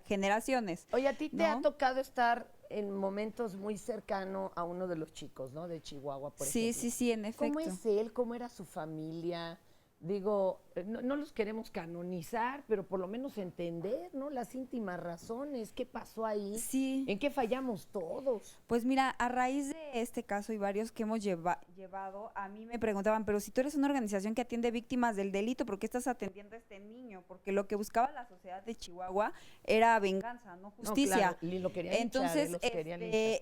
generaciones. Oye, a ti te ¿no? ha tocado estar en momentos muy cercano a uno de los chicos, ¿no? De Chihuahua, por ejemplo. Sí, en efecto. ¿Cómo es él? ¿Cómo era su familia? Digo, no los queremos canonizar, pero por lo menos entender, ¿no? Las íntimas razones, ¿qué pasó ahí? Sí. ¿En qué fallamos todos? Pues mira, a raíz de este caso y varios que hemos llevado, a mí me preguntaban, pero si tú eres una organización que atiende víctimas del delito, ¿por qué estás atendiendo a este niño? Porque lo que buscaba la sociedad de Chihuahua era venganza, no justicia. No, claro, y lo querían entonces,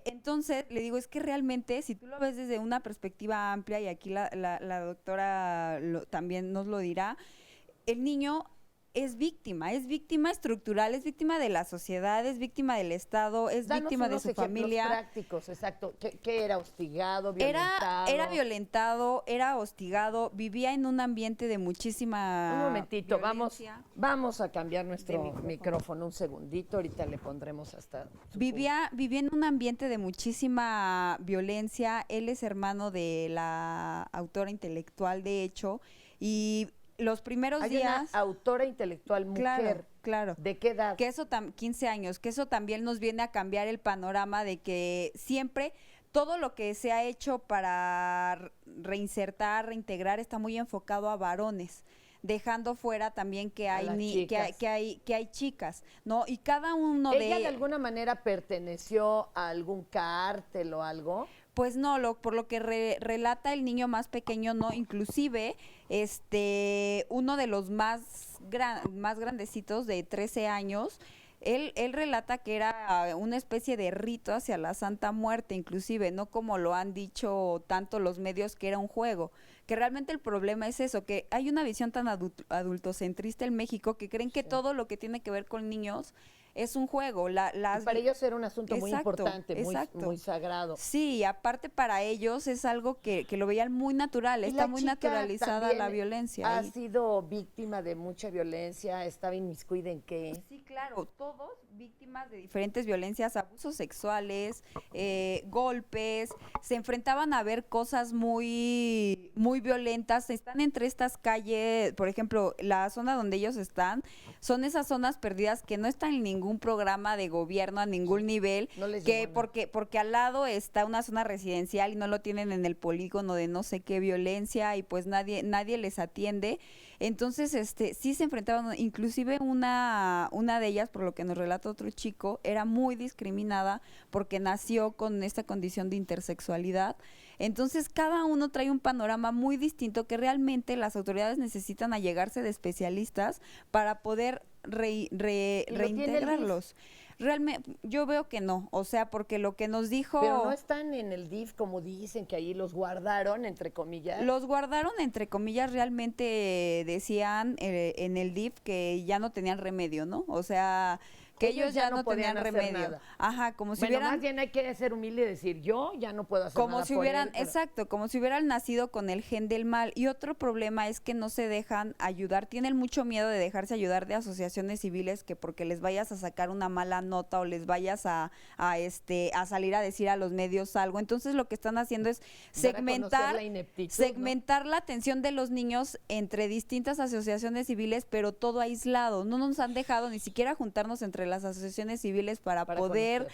entonces, le digo, es que realmente, si tú lo ves desde una perspectiva amplia, y aquí la doctora también nos lo dirá, el niño es víctima estructural, es víctima de la sociedad, es víctima del Estado, es Danos víctima de unos su ejemplos familia. prácticos, exacto. ¿Qué era? ¿Hostigado, violentado? Era violentado, era hostigado, vivía en un ambiente de muchísima Un momentito, violencia. vamos a cambiar nuestro micrófono un segundito, ahorita le pondremos hasta... Vivía en un ambiente de muchísima violencia. Él es hermano de la autora intelectual, de hecho, y los primeros Hay días... una autora intelectual mujer. Claro. ¿De qué edad? Que eso 15 años, que eso también nos viene a cambiar el panorama de que siempre todo lo que se ha hecho para reinsertar, reintegrar, está muy enfocado a varones, dejando fuera también que hay que hay chicas, ¿no? Y cada uno ¿Ella de alguna manera perteneció a algún cártel o algo? Pues no, por lo que relata el niño más pequeño, no, inclusive uno de los más grandecitos, de 13 años, él relata que era una especie de rito hacia la Santa Muerte, inclusive, no como lo han dicho tanto los medios, que era un juego, que realmente el problema es eso, que hay una visión tan adultocentrista en México, que creen que todo lo que tiene que ver con niños es un juego. Y para ellos era un asunto muy importante, muy sagrado. Sí, aparte para ellos es algo que lo veían muy natural, está muy naturalizada la violencia. ¿Ha sido víctima de mucha violencia? ¿Estaba inmiscuida en qué? Sí, claro, todos víctimas de diferentes violencias, abusos sexuales, golpes, se enfrentaban a ver cosas muy violentas. Están entre estas calles, por ejemplo, la zona donde ellos están, son esas zonas perdidas que no están en ningún programa de gobierno a ningún nivel, no les que porque al lado está una zona residencial y no lo tienen en el polígono de no sé qué violencia, y pues nadie les atiende. Entonces, sí se enfrentaban, inclusive una de ellas, por lo que nos relata otro chico, era muy discriminada porque nació con esta condición de intersexualidad. Entonces, cada uno trae un panorama muy distinto, que realmente las autoridades necesitan allegarse de especialistas para poder reintegrarlos. Realmente, yo veo que no, o sea, porque lo que nos dijo... Pero no están en el DIF, como dicen, que ahí los guardaron, entre comillas. Los guardaron, entre comillas, realmente decían en el DIF que ya no tenían remedio, ¿no? O sea, que ellos ya no tenían remedio. Nada. Ajá, como si bueno, hubieran... más bien hay que ser humilde y decir, yo ya no puedo hacer como nada si por hubieran, él, pero... exacto, como si hubieran nacido con el gen del mal. Y otro problema es que no se dejan ayudar, tienen mucho miedo de dejarse ayudar de asociaciones civiles, que porque les vayas a sacar una mala nota o les vayas a salir a decir a los medios algo. Entonces lo que están haciendo es segmentar la atención de los niños entre distintas asociaciones civiles, pero todo aislado. No nos han dejado ni siquiera juntarnos entre las asociaciones civiles para poder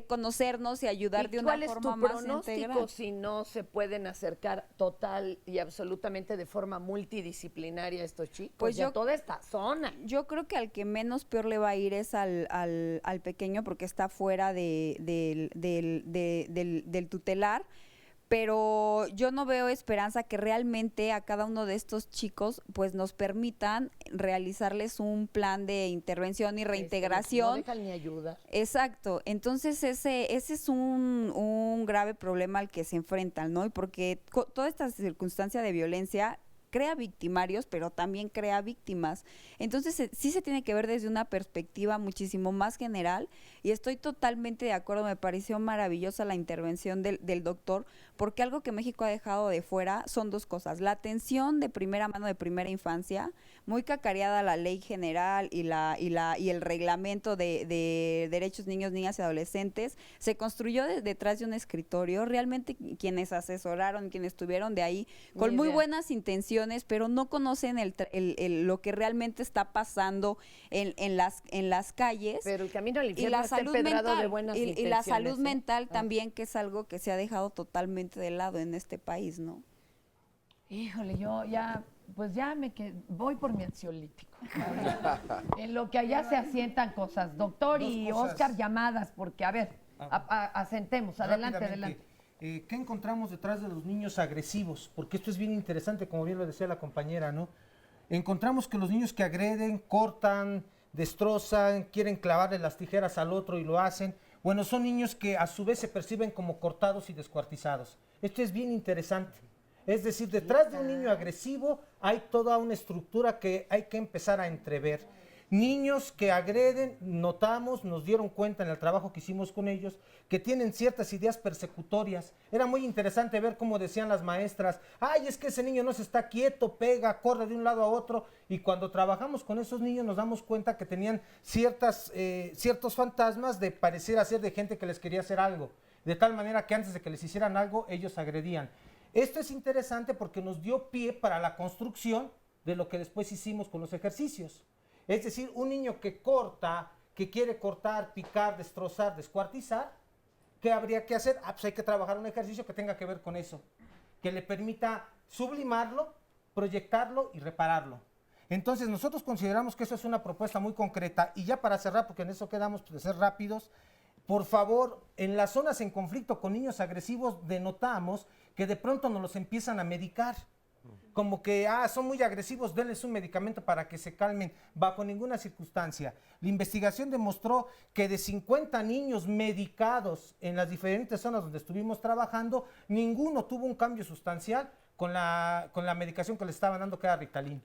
conocernos y ayudar de una forma más integral. ¿Cuál es tu pronóstico si no se pueden acercar total y absolutamente de forma multidisciplinaria a estos chicos? Pues toda esta zona. Yo creo que al que menos peor le va a ir es al pequeño, porque está fuera del tutelar. Pero yo no veo esperanza que realmente a cada uno de estos chicos pues nos permitan realizarles un plan de intervención y reintegración. No dejan ni ayuda. Exacto. Entonces ese es un grave problema al que se enfrentan, ¿no? Y porque toda esta circunstancia de violencia crea victimarios, pero también crea víctimas. Entonces sí se tiene que ver desde una perspectiva muchísimo más general, y estoy totalmente de acuerdo. Me pareció maravillosa la intervención del doctor, porque algo que México ha dejado de fuera son dos cosas: la atención de primera mano, de primera infancia, muy cacareada la ley general y el reglamento de derechos niños, niñas y adolescentes. Se construyó detrás de un escritorio. Realmente quienes asesoraron, quienes estuvieron de ahí con Ni muy idea. buenas intenciones, pero no conocen lo que realmente está pasando en las calles. Pero el camino al y infierno la está salud empedrado mental de buenas y la salud intenciones, ¿eh? mental también, que es algo que se ha dejado totalmente de lado en este país, ¿no? Híjole, yo ya, pues ya voy por mi ansiolítico. En lo que allá se asientan cosas. Doctor y Dos cosas. Oscar, llamadas, porque, a ver, asentemos, adelante, Rápidamente, adelante. ¿qué encontramos detrás de los niños agresivos? Porque esto es bien interesante, como bien lo decía la compañera, ¿no? Encontramos que los niños que agreden, cortan, destrozan, quieren clavarle las tijeras al otro y lo hacen, bueno, son niños que a su vez se perciben como cortados y descuartizados. Esto es bien interesante. Es decir, detrás de un niño agresivo hay toda una estructura que hay que empezar a entrever. Niños que agreden, notamos, nos dieron cuenta en el trabajo que hicimos con ellos, que tienen ciertas ideas persecutorias. Era muy interesante ver cómo decían las maestras, ay, es que ese niño no se está quieto, pega, corre de un lado a otro. Y cuando trabajamos con esos niños nos damos cuenta que tenían ciertos fantasmas de parecer ser de gente que les quería hacer algo. De tal manera que antes de que les hicieran algo, ellos agredían. Esto es interesante porque nos dio pie para la construcción de lo que después hicimos con los ejercicios. Es decir, un niño que corta, que quiere cortar, picar, destrozar, descuartizar, ¿qué habría que hacer? Pues hay que trabajar un ejercicio que tenga que ver con eso, que le permita sublimarlo, proyectarlo y repararlo. Entonces nosotros consideramos que eso es una propuesta muy concreta. Y ya para cerrar, porque en eso quedamos de ser rápidos, por favor, en las zonas en conflicto con niños agresivos denotamos que de pronto nos los empiezan a medicar. Como que, son muy agresivos, denles un medicamento para que se calmen, bajo ninguna circunstancia. La investigación demostró que de 50 niños medicados en las diferentes zonas donde estuvimos trabajando, ninguno tuvo un cambio sustancial con la medicación que le estaban dando, que era Ritalin.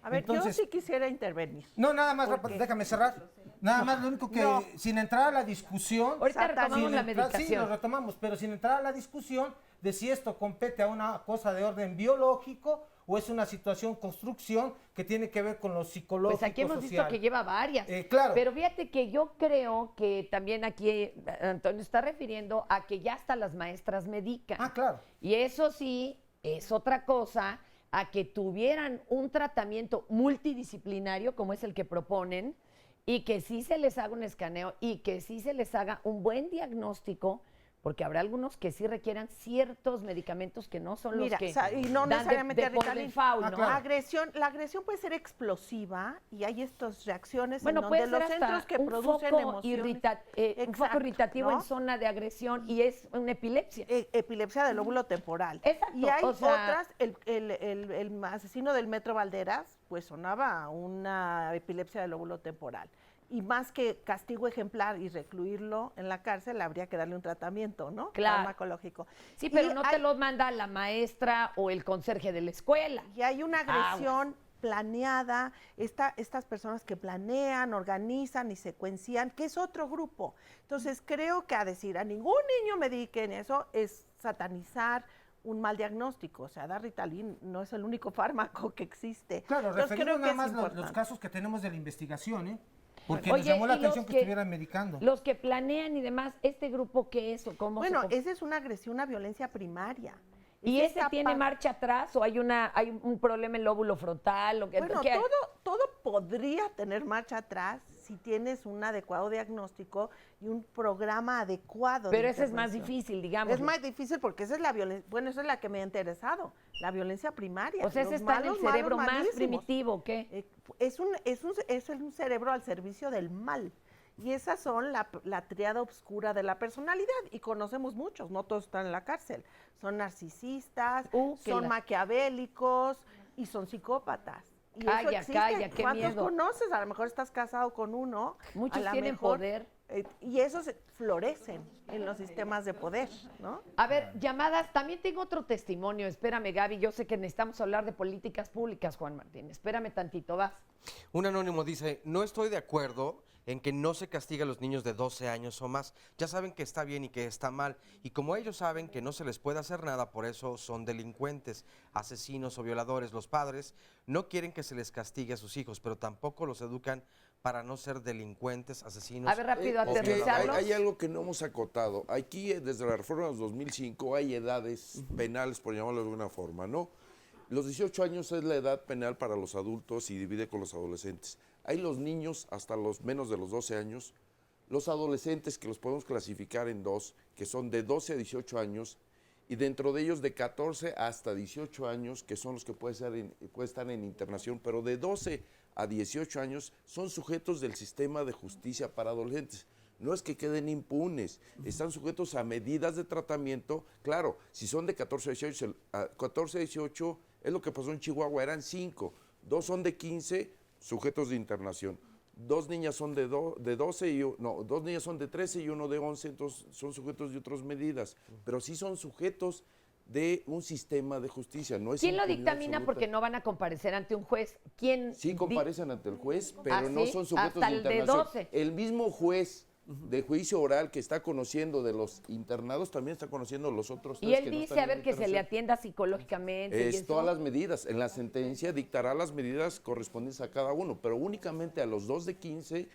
A ver, Entonces, yo sí quisiera intervenir. No, nada más, Porque- déjame cerrar. Nada más, lo único que, No. sin entrar a la discusión... Ahorita retomamos sin la entrar- medicación. Sí, lo retomamos, pero sin entrar a la discusión de si esto compete a una cosa de orden biológico o es una situación construcción que tiene que ver con lo psicológico, Pues aquí hemos visto social. que lleva varias. Claro. Pero fíjate que yo creo que también aquí Antonio está refiriendo a que ya hasta las maestras medican. Claro. Y eso sí es otra cosa, a que tuvieran un tratamiento multidisciplinario como es el que proponen y que sí se les haga un escaneo y que sí se les haga un buen diagnóstico, porque habrá algunos que sí requieran ciertos medicamentos que no son Mira, los que y no dan necesariamente por Ritalin. default, ¿no? La agresión puede ser explosiva y hay estas reacciones Bueno, en puede donde ser los hasta centros que un producen foco emociones. un foco Exacto, irritativo ¿no? en zona de agresión y es una epilepsia. Epilepsia del lóbulo temporal. Exacto, Y hay o sea- otras, el asesino del Metro Valderas, pues sonaba una epilepsia del lóbulo temporal. Y más que castigo ejemplar y recluirlo en la cárcel, habría que darle un tratamiento, ¿no? Claro. Farmacológico. Sí, pero Y no te lo manda la maestra o el conserje de la escuela. Y hay una agresión planeada, estas personas que planean, organizan y secuencian, que es otro grupo. Entonces creo que a decir a ningún niño mediquen eso es satanizar un mal diagnóstico. O sea, dar Ritalin no es el único fármaco que existe. Claro, Entonces, refiriendo creo que nada es más los importante. casos que tenemos de la investigación, ¿eh? Porque Oye, nos llamó la y los atención que estuvieran medicando. Los que planean y demás, ¿este grupo qué es o cómo Bueno, se esa es una agresión, una violencia primaria. ¿Y Es ese esta tiene pa- marcha atrás o hay un problema en el lóbulo frontal? O Bueno, ¿qué hay? todo podría tener marcha atrás si tienes un adecuado diagnóstico y un programa adecuado. de Pero ese es más intervención. difícil, digamos. Es más difícil porque esa es la violencia, bueno, esa es la que me ha interesado, la violencia primaria. O sea, ese los está en el malos, cerebro malos, más malísimos. primitivo, ¿qué? Es un cerebro al servicio del mal. Y esas son la triada oscura de la personalidad. Y conocemos muchos, no todos están en la cárcel. Son narcisistas, son maquiavélicos y son psicópatas. Y eso Calla, existe. calla, qué ¿Cuántos miedo. conoces? A lo mejor estás casado con uno. Muchos a la tienen mejor, poder. Y esos florecen en los sistemas de poder, ¿no? A ver, llamadas, también tengo otro testimonio. Espérame, Gaby, yo sé que necesitamos hablar de políticas públicas, Juan Martín. Espérame tantito, vas. Un anónimo dice, no estoy de acuerdo en que no se castiga a los niños de 12 años o más. Ya saben que está bien y que está mal, y como ellos saben que no se les puede hacer nada, por eso son delincuentes, asesinos o violadores. Los padres no quieren que se les castigue a sus hijos, pero tampoco los educan para no ser delincuentes, asesinos. A ver, rápido, Ok, aterrizarlos. hay algo que no hemos acotado. Aquí, desde la reforma de 2005, hay edades penales, por llamarlo de alguna forma, ¿no? Los 18 años es la edad penal para los adultos y divide con los adolescentes. Hay los niños hasta los menos de los 12 años, los adolescentes que los podemos clasificar en dos, que son de 12 a 18 años, y dentro de ellos de 14 hasta 18 años, que son los que pueden estar en internación, pero de 12 a 18 años son sujetos del sistema de justicia para adolescentes. No es que queden impunes, están sujetos a medidas de tratamiento. Claro, si son de 14 a 18, es lo que pasó en Chihuahua, eran 5, 2 son de 15, sujetos de internación. 2 niñas son de 12 y no, 2 niñas son de 13 y uno de 11, entonces son sujetos de otras medidas, pero sí son sujetos de un sistema de justicia. No es ¿Quién lo impunidad dictamina? absoluta. Porque no van a comparecer ante un juez. ¿Quién? Sí comparecen ante el juez, pero ¿Ah, no sí? son sujetos Hasta de el de internación. 12. El mismo juez de juicio oral que está conociendo de los internados también está conociendo los otros Y tres él que no dice, están a ver, en que se le internación. atienda psicológicamente. y Es eso. todas las medidas. En la sentencia dictará las medidas correspondientes a cada uno, pero únicamente a los 2 de 15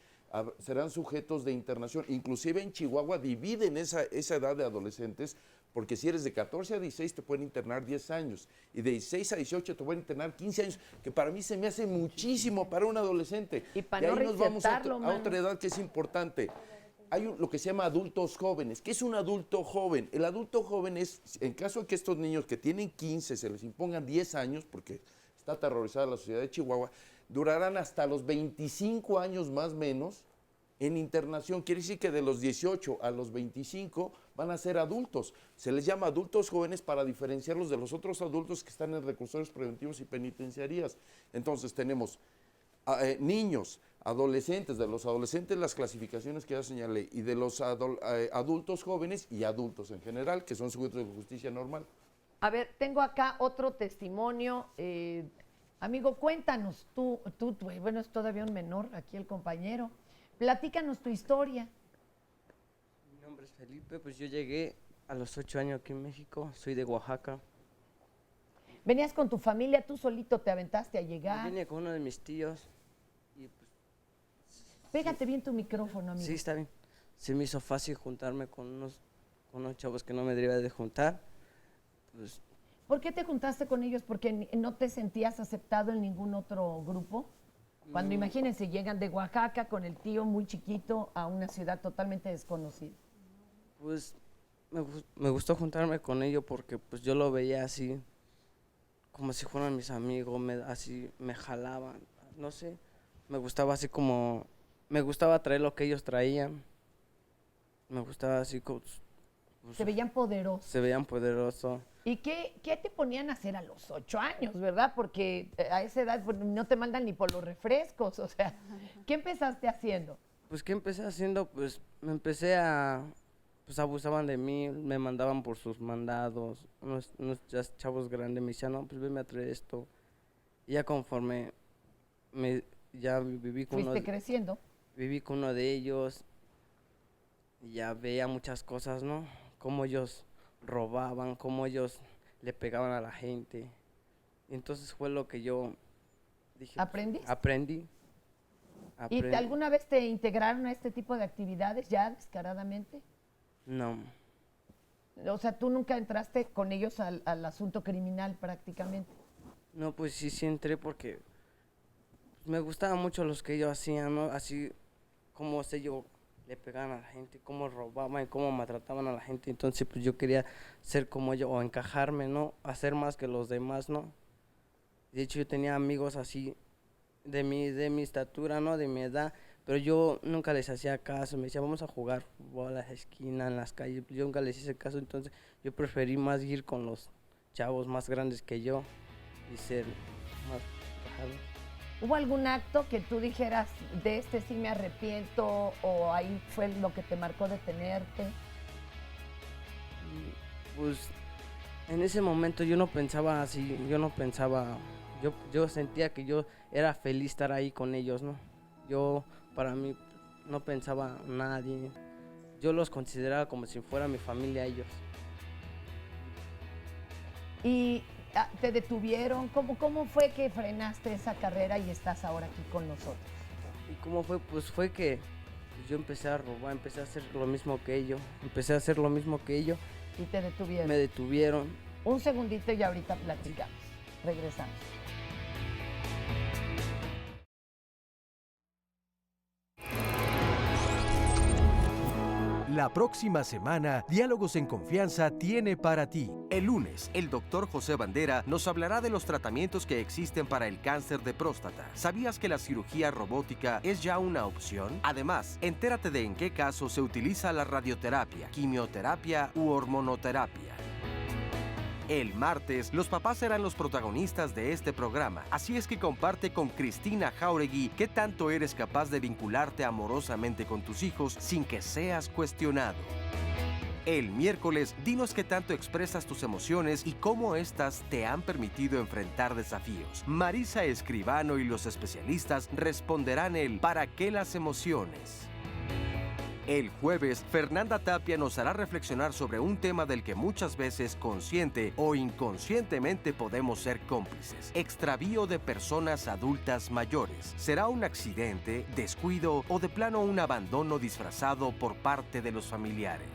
serán sujetos de internación. Inclusive en Chihuahua dividen esa edad de adolescentes, porque si eres de 14 a 16 te pueden internar 10 años y de 16 a 18 te pueden internar 15 años, que para mí se me hace muchísimo para un adolescente. Y para de no ahí nos vamos a recetarlo, otra edad que es importante. Hay lo que se llama adultos jóvenes. ¿Qué es un adulto joven? El adulto joven es, en caso de que estos niños que tienen 15 se les impongan 10 años, porque está aterrorizada la sociedad de Chihuahua, durarán hasta los 25 años más o menos en internación. Quiere decir que de los 18 a los 25 van a ser adultos. Se les llama adultos jóvenes para diferenciarlos de los otros adultos que están en recursorios preventivos y penitenciarías. Entonces tenemos niños, adolescentes, de los adolescentes las clasificaciones que ya señalé, y de los adultos jóvenes y adultos en general, que son sujetos de justicia normal. A ver, tengo acá otro testimonio. Amigo, cuéntanos, tú, bueno, es todavía un menor, aquí el compañero. Platícanos tu historia. Mi nombre es Felipe, pues yo llegué a los 8 años aquí en México, soy de Oaxaca. ¿Venías con tu familia, tú solito te aventaste a llegar? Vine con uno de mis tíos y pues... Pégate bien tu micrófono, amigo. Sí, está bien. Se me hizo fácil juntarme con unos chavos que no me debería de juntar. Pues, ¿Por qué te juntaste con ellos? ¿Porque no te sentías aceptado en ningún otro grupo? Cuando imagínense, llegan de Oaxaca con el tío muy chiquito a una ciudad totalmente desconocida. pues me gustó juntarme con ellos porque pues yo lo veía así, como si fueran mis amigos, así me jalaban, no sé, me gustaba así como, me gustaba traer lo que ellos traían, me gustaba así como... Se veían poderosos. Se veían poderosos. ¿Y qué te ponían a hacer a los 8 años, verdad? Porque a esa edad pues, no te mandan ni por los refrescos, o sea, ¿qué empezaste haciendo? Pues, ¿qué empecé haciendo? Pues, me empecé a... Pues, abusaban de mí, me mandaban por sus mandados, unos ya chavos grandes me decían, no, pues, veme a traer esto. Y ya conforme ya viví con ¿Fuiste creciendo? Viví con uno de ellos y ya veía muchas cosas, ¿no? Cómo ellos robaban, cómo ellos le pegaban a la gente. Y entonces fue lo que yo dije. ¿Aprendiste? Aprendí. ¿Y alguna vez te integraron a este tipo de actividades ya descaradamente? No. O sea, ¿tú nunca entraste con ellos al asunto criminal prácticamente? No, pues sí entré porque me gustaban mucho los que ellos hacían, ¿no? Así como ellos le pegaban a la gente, cómo robaban y cómo maltrataban a la gente. Entonces, pues yo quería ser como ellos o encajarme, ¿no? Hacer más que los demás, ¿no? De hecho, yo tenía amigos así de mi estatura, ¿no? De mi edad, pero yo nunca les hacía caso. Me decía, vamos a jugar fútbol a la esquina, en las calles. Yo nunca les hice caso, entonces yo preferí más ir con los chavos más grandes que yo y ser más bajado. ¿Hubo algún acto que tú dijeras, de este sí me arrepiento, o ahí fue lo que te marcó detenerte? Pues en ese momento yo no pensaba así, yo sentía que yo era feliz estar ahí con ellos, ¿no? Para mí no pensaba en nadie. Yo los consideraba como si fuera mi familia ellos. ¿Y te detuvieron? ¿Cómo fue que frenaste esa carrera y estás ahora aquí con nosotros? ¿Y cómo fue? Pues fue que yo empecé a robar, empecé a hacer lo mismo que ellos. ¿Y te detuvieron? Me detuvieron. Un segundito y ahorita platicamos. Regresamos. La próxima semana, Diálogos en Confianza tiene para ti. El lunes, el doctor José Bandera nos hablará de los tratamientos que existen para el cáncer de próstata. ¿Sabías que la cirugía robótica es ya una opción? Además, entérate de en qué casos se utiliza la radioterapia, quimioterapia u hormonoterapia. El martes, los papás serán los protagonistas de este programa, así es que comparte con Cristina Jauregui qué tanto eres capaz de vincularte amorosamente con tus hijos sin que seas cuestionado. El miércoles, dinos qué tanto expresas tus emociones y cómo éstas te han permitido enfrentar desafíos. Marisa Escribano y los especialistas responderán el ¿para qué las emociones? El jueves, Fernanda Tapia nos hará reflexionar sobre un tema del que muchas veces consciente o inconscientemente podemos ser cómplices: extravío de personas adultas mayores. ¿Será un accidente, descuido o de plano un abandono disfrazado por parte de los familiares?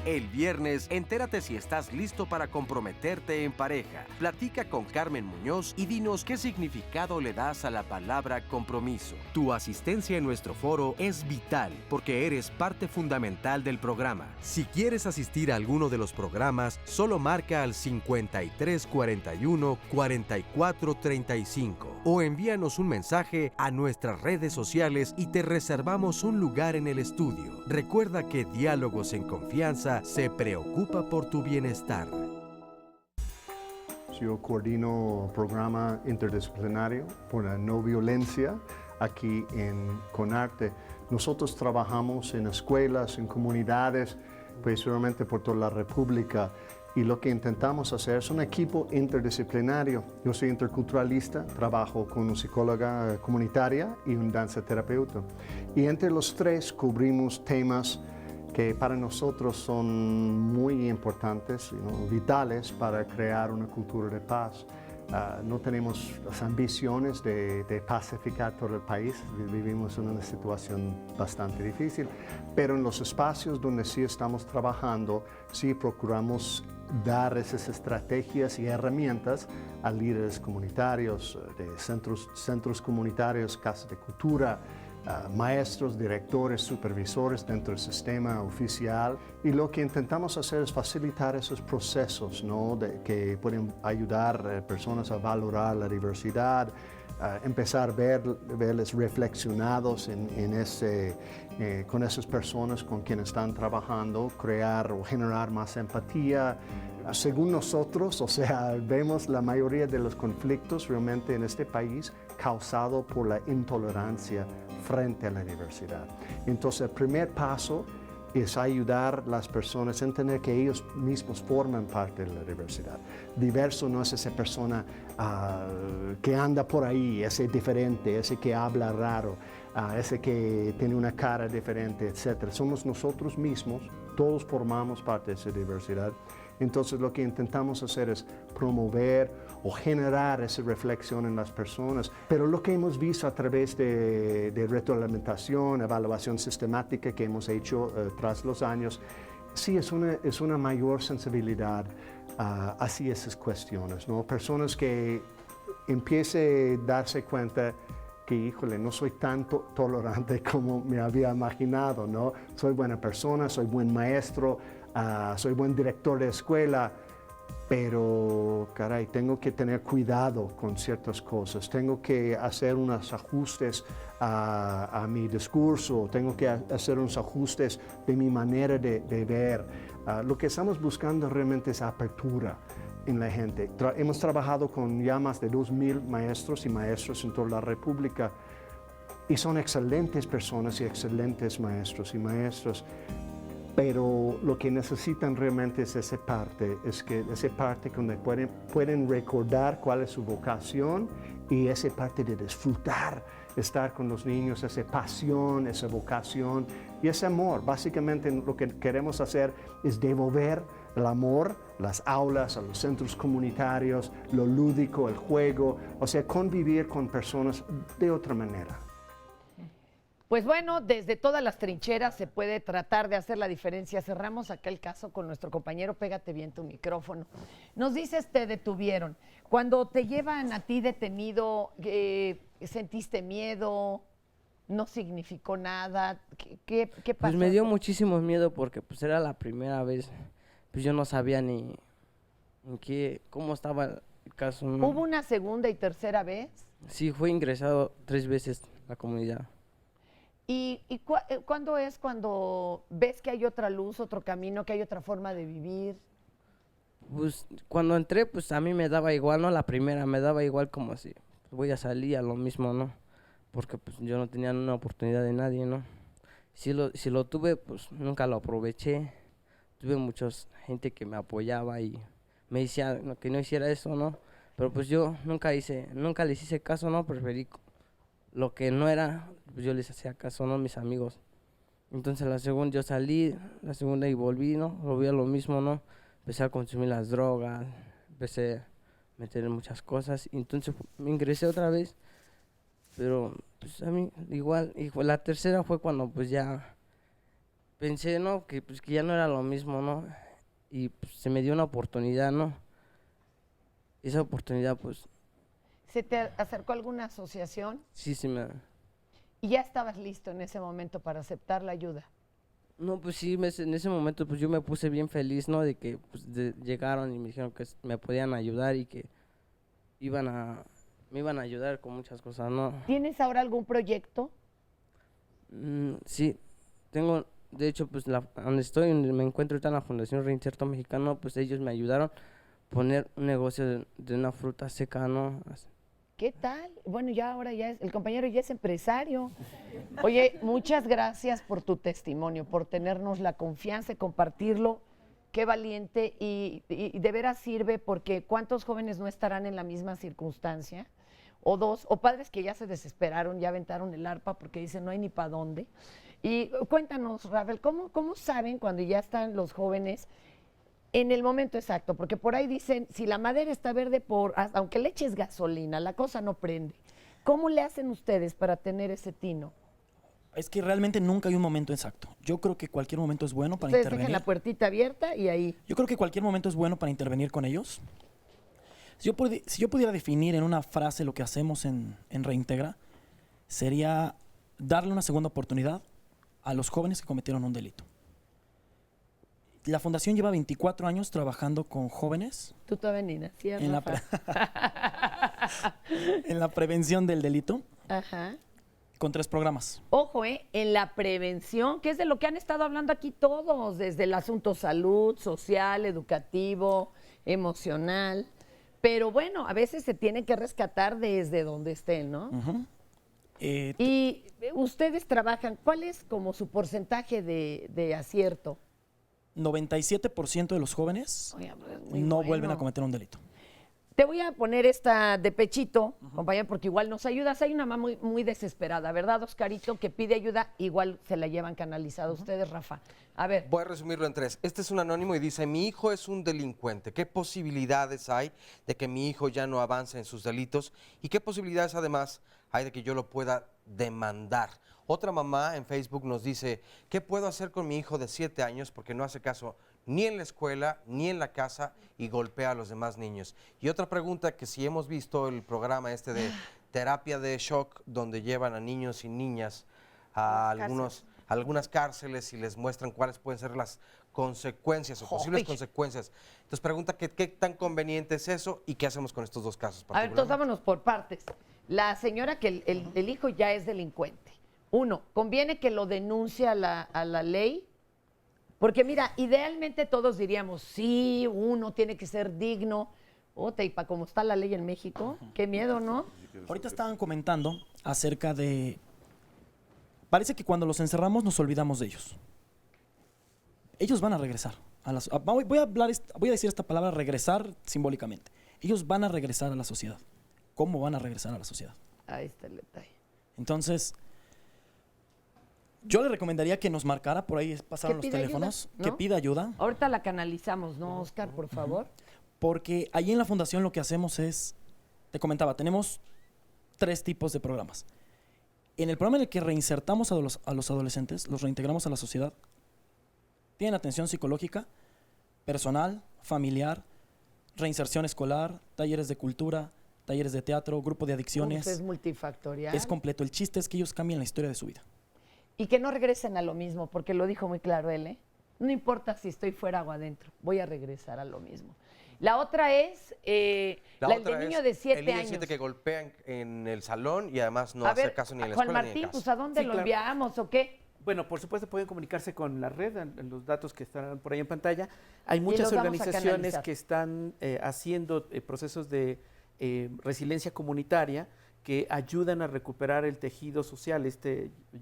El viernes, entérate si estás listo para comprometerte en pareja. Platica con Carmen Muñoz y dinos qué significado le das a la palabra compromiso. Tu asistencia en nuestro foro es vital porque eres parte fundamental del programa. Si quieres asistir a alguno de los programas, solo marca al 5341 4435 o envíanos un mensaje a nuestras redes sociales y te reservamos un lugar en el estudio. Recuerda que Diálogos en Confianza se preocupa por tu bienestar. Yo coordino programa interdisciplinario por la no violencia aquí en CONARTE. Nosotros trabajamos en escuelas, en comunidades, pues realmente por toda la República. Y lo que intentamos hacer es un equipo interdisciplinario. Yo soy interculturalista, trabajo con una psicóloga comunitaria y un danzaterapeuta. Y entre los tres cubrimos temas que para nosotros son muy importantes, vitales para crear una cultura de paz. No tenemos las ambiciones de pacificar todo el país, vivimos en una situación bastante difícil, pero en los espacios donde sí estamos trabajando, sí procuramos dar esas estrategias y herramientas a líderes comunitarios, de centros comunitarios, casas de cultura, maestros, directores, supervisores dentro del sistema oficial. Y lo que intentamos hacer es facilitar esos procesos, ¿no? Que pueden ayudar a personas a valorar la diversidad, empezar a verles reflexionados con esas personas con quienes están trabajando, crear o generar más empatía. Según nosotros, o sea, vemos la mayoría de los conflictos realmente en este país causado por la intolerancia frente a la diversidad. Entonces, el primer paso es ayudar a las personas a entender que ellos mismos forman parte de la diversidad. Diverso no es esa persona que anda por ahí, ese diferente, ese que habla raro, ese que tiene una cara diferente, etc. Somos nosotros mismos, todos formamos parte de esa diversidad. Entonces lo que intentamos hacer es promover o generar esa reflexión en las personas. Pero lo que hemos visto a través de retroalimentación, evaluación sistemática que hemos hecho tras los años, sí es una mayor sensibilidad hacia esas cuestiones, ¿no? Personas que empiecen a darse cuenta que, híjole, no soy tan tolerante como me había imaginado, ¿no? Soy buena persona, soy buen maestro, soy buen director de escuela, pero, caray, tengo que tener cuidado con ciertas cosas, tengo que hacer unos ajustes a mi discurso, tengo que hacer unos ajustes de mi manera de ver. Lo que estamos buscando realmente es apertura en la gente. Hemos trabajado con ya más de 2,000 maestros y maestras en toda la República y son excelentes personas y excelentes maestros y maestras. Pero lo que necesitan realmente es esa parte donde pueden recordar cuál es su vocación y esa parte de disfrutar estar con los niños, esa pasión, esa vocación y ese amor. Básicamente lo que queremos hacer es devolver el amor, las aulas, a los centros comunitarios, lo lúdico, el juego, o sea, convivir con personas de otra manera. Pues bueno, desde todas las trincheras se puede tratar de hacer la diferencia. Cerramos acá el caso con nuestro compañero. Pégate bien tu micrófono. Nos dices, te detuvieron. Cuando te llevan a ti detenido, ¿sentiste miedo? ¿No significó nada? ¿Qué pasó? Pues me dio muchísimo miedo porque pues era la primera vez. Pues yo no sabía ni en cómo estaba el caso, ¿no? ¿Hubo una segunda y tercera vez? Sí, fue ingresado 3 veces a la comunidad. ¿Y cuándo es cuando ves que hay otra luz, otro camino, que hay otra forma de vivir? Pues cuando entré, pues a mí me daba igual, ¿no? La primera me daba igual como si voy a salir a lo mismo, ¿no? Porque pues yo no tenía una oportunidad de nadie, ¿no? Si lo tuve, pues nunca lo aproveché. Tuve mucha gente que me apoyaba y me decía que no hiciera eso, ¿no? Pero pues yo nunca les hice caso, ¿no? Preferí lo que no era, pues yo les hacía caso, ¿no? Mis amigos. Entonces la segunda yo salí, la segunda y volví, ¿no? Volví a lo mismo, ¿no? Empecé a consumir las drogas, empecé a meter en muchas cosas. Y entonces me ingresé otra vez, pero pues a mí igual. Y la tercera fue cuando pues ya pensé, ¿no? Que pues que ya no era lo mismo, ¿no? Y pues, se me dio una oportunidad, ¿no? Esa oportunidad pues... ¿Se te acercó alguna asociación? Sí, me... ¿Y ya estabas listo en ese momento para aceptar la ayuda? No, pues sí, en ese momento pues yo me puse bien feliz, ¿no? De que pues, llegaron y me dijeron que me podían ayudar y que me iban a ayudar con muchas cosas, ¿no? ¿Tienes ahora algún proyecto? Sí, tengo, de hecho, pues donde estoy, donde me encuentro ahorita en la Fundación Reinserto Mexicano, pues ellos me ayudaron a poner un negocio de una fruta seca, ¿no? ¿Qué tal? Bueno, el compañero ya es empresario. Oye, muchas gracias por tu testimonio, por tenernos la confianza de compartirlo. Qué valiente y de veras sirve porque ¿cuántos jóvenes no estarán en la misma circunstancia? O padres que ya se desesperaron, ya aventaron el arpa porque dicen no hay ni para dónde. Y cuéntanos, Rafael, ¿cómo saben cuando ya están los jóvenes en el momento exacto? Porque por ahí dicen, si la madera está verde, aunque le eches gasolina, la cosa no prende. ¿Cómo le hacen ustedes para tener ese tino? Es que realmente nunca hay un momento exacto. Yo creo que cualquier momento es bueno para Ustedes intervenir. dejen la puertita abierta y ahí. Yo creo que cualquier momento es bueno para intervenir con ellos. Si yo pudiera definir en una frase lo que hacemos en Reintegra, sería darle una segunda oportunidad a los jóvenes que cometieron un delito. La Fundación lleva 24 años trabajando con jóvenes. Tú todavía ni nacías, en la prevención del delito. Ajá. Con 3 programas. Ojo, en la prevención, que es de lo que han estado hablando aquí todos, desde el asunto salud, social, educativo, emocional. Pero bueno, a veces se tiene que rescatar desde donde estén, ¿no? Uh-huh. Y ustedes trabajan, ¿cuál es como su porcentaje de acierto? 97% de los jóvenes no vuelven a cometer un delito. Te voy a poner esta de pechito, compañero, porque igual nos ayudas. Hay una mamá muy desesperada, ¿verdad, Oscarito? Que pide ayuda, igual se la llevan canalizada ustedes, Rafa. A ver. Voy a resumirlo en 3. Este es un anónimo y dice, mi hijo es un delincuente. ¿Qué posibilidades hay de que mi hijo ya no avance en sus delitos? ¿Y qué posibilidades además hay de que yo lo pueda demandar? Otra mamá en Facebook nos dice, ¿qué puedo hacer con mi hijo de 7 años porque no hace caso ni en la escuela ni en la casa y golpea a los demás niños? Y otra pregunta, que si hemos visto el programa de terapia de shock, donde llevan a niños y niñas a algunas cárceles y les muestran cuáles pueden ser las consecuencias o posibles consecuencias. Entonces pregunta qué tan conveniente es eso y qué hacemos con estos 2 casos. A ver, entonces vámonos por partes. La señora que el hijo ya es delincuente. 1, ¿conviene que lo denuncie a la ley? Porque mira, idealmente todos diríamos, sí, uno tiene que ser digno. Y para cómo está la ley en México, qué miedo, ¿no? Ahorita estaban comentando acerca de... Parece que cuando los encerramos nos olvidamos de ellos. Ellos van a regresar. Voy a decir esta palabra, regresar simbólicamente. Ellos van a regresar a la sociedad. ¿Cómo van a regresar a la sociedad? Ahí está el detalle. Entonces, yo le recomendaría que nos marcara, por ahí pasaron los pida teléfonos, ayuda, que ¿no? pida ayuda. Ahorita la canalizamos, ¿no, Oscar, por favor? Porque allí en la fundación lo que hacemos es, te comentaba, tenemos 3 tipos de programas. En el programa en el que reinsertamos a los adolescentes, los reintegramos a la sociedad, tienen atención psicológica, personal, familiar, reinserción escolar, talleres de cultura, talleres de teatro, grupo de adicciones. Es multifactorial. Es completo. El chiste es que ellos cambien la historia de su vida. Y que no regresen a lo mismo, porque lo dijo muy claro él, ¿eh? No importa si estoy fuera o adentro, voy a regresar a lo mismo. La otra es el del niño de 7 el niño de años. 7 que golpean en el salón y además no A hacer ver, caso ni en la Juan escuela ni Martín, en casa. pues ¿a dónde Sí, lo claro. enviamos o qué? Bueno, por supuesto pueden comunicarse con la red, en los datos que están por ahí en pantalla. Hay Y muchas los vamos a organizaciones canalizar. que están haciendo procesos de resiliencia comunitaria que ayudan a recuperar el tejido social,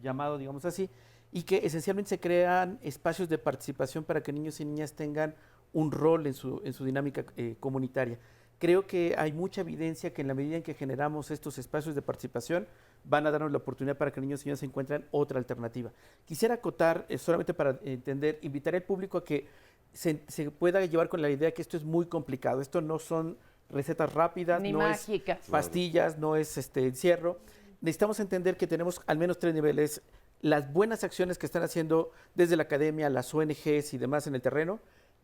llamado, digamos así, y que esencialmente se crean espacios de participación para que niños y niñas tengan un rol en su dinámica comunitaria. Creo que hay mucha evidencia que en la medida en que generamos estos espacios de participación van a darnos la oportunidad para que niños y niñas encuentren otra alternativa. Quisiera acotar, solamente para entender, invitar al público a que se pueda llevar con la idea que esto es muy complicado. Esto no son recetas rápidas, Ni no mágicas. es pastillas, no es encierro. Necesitamos entender que tenemos al menos 3 niveles. Las buenas acciones que están haciendo desde la academia, las ONGs y demás en el terreno,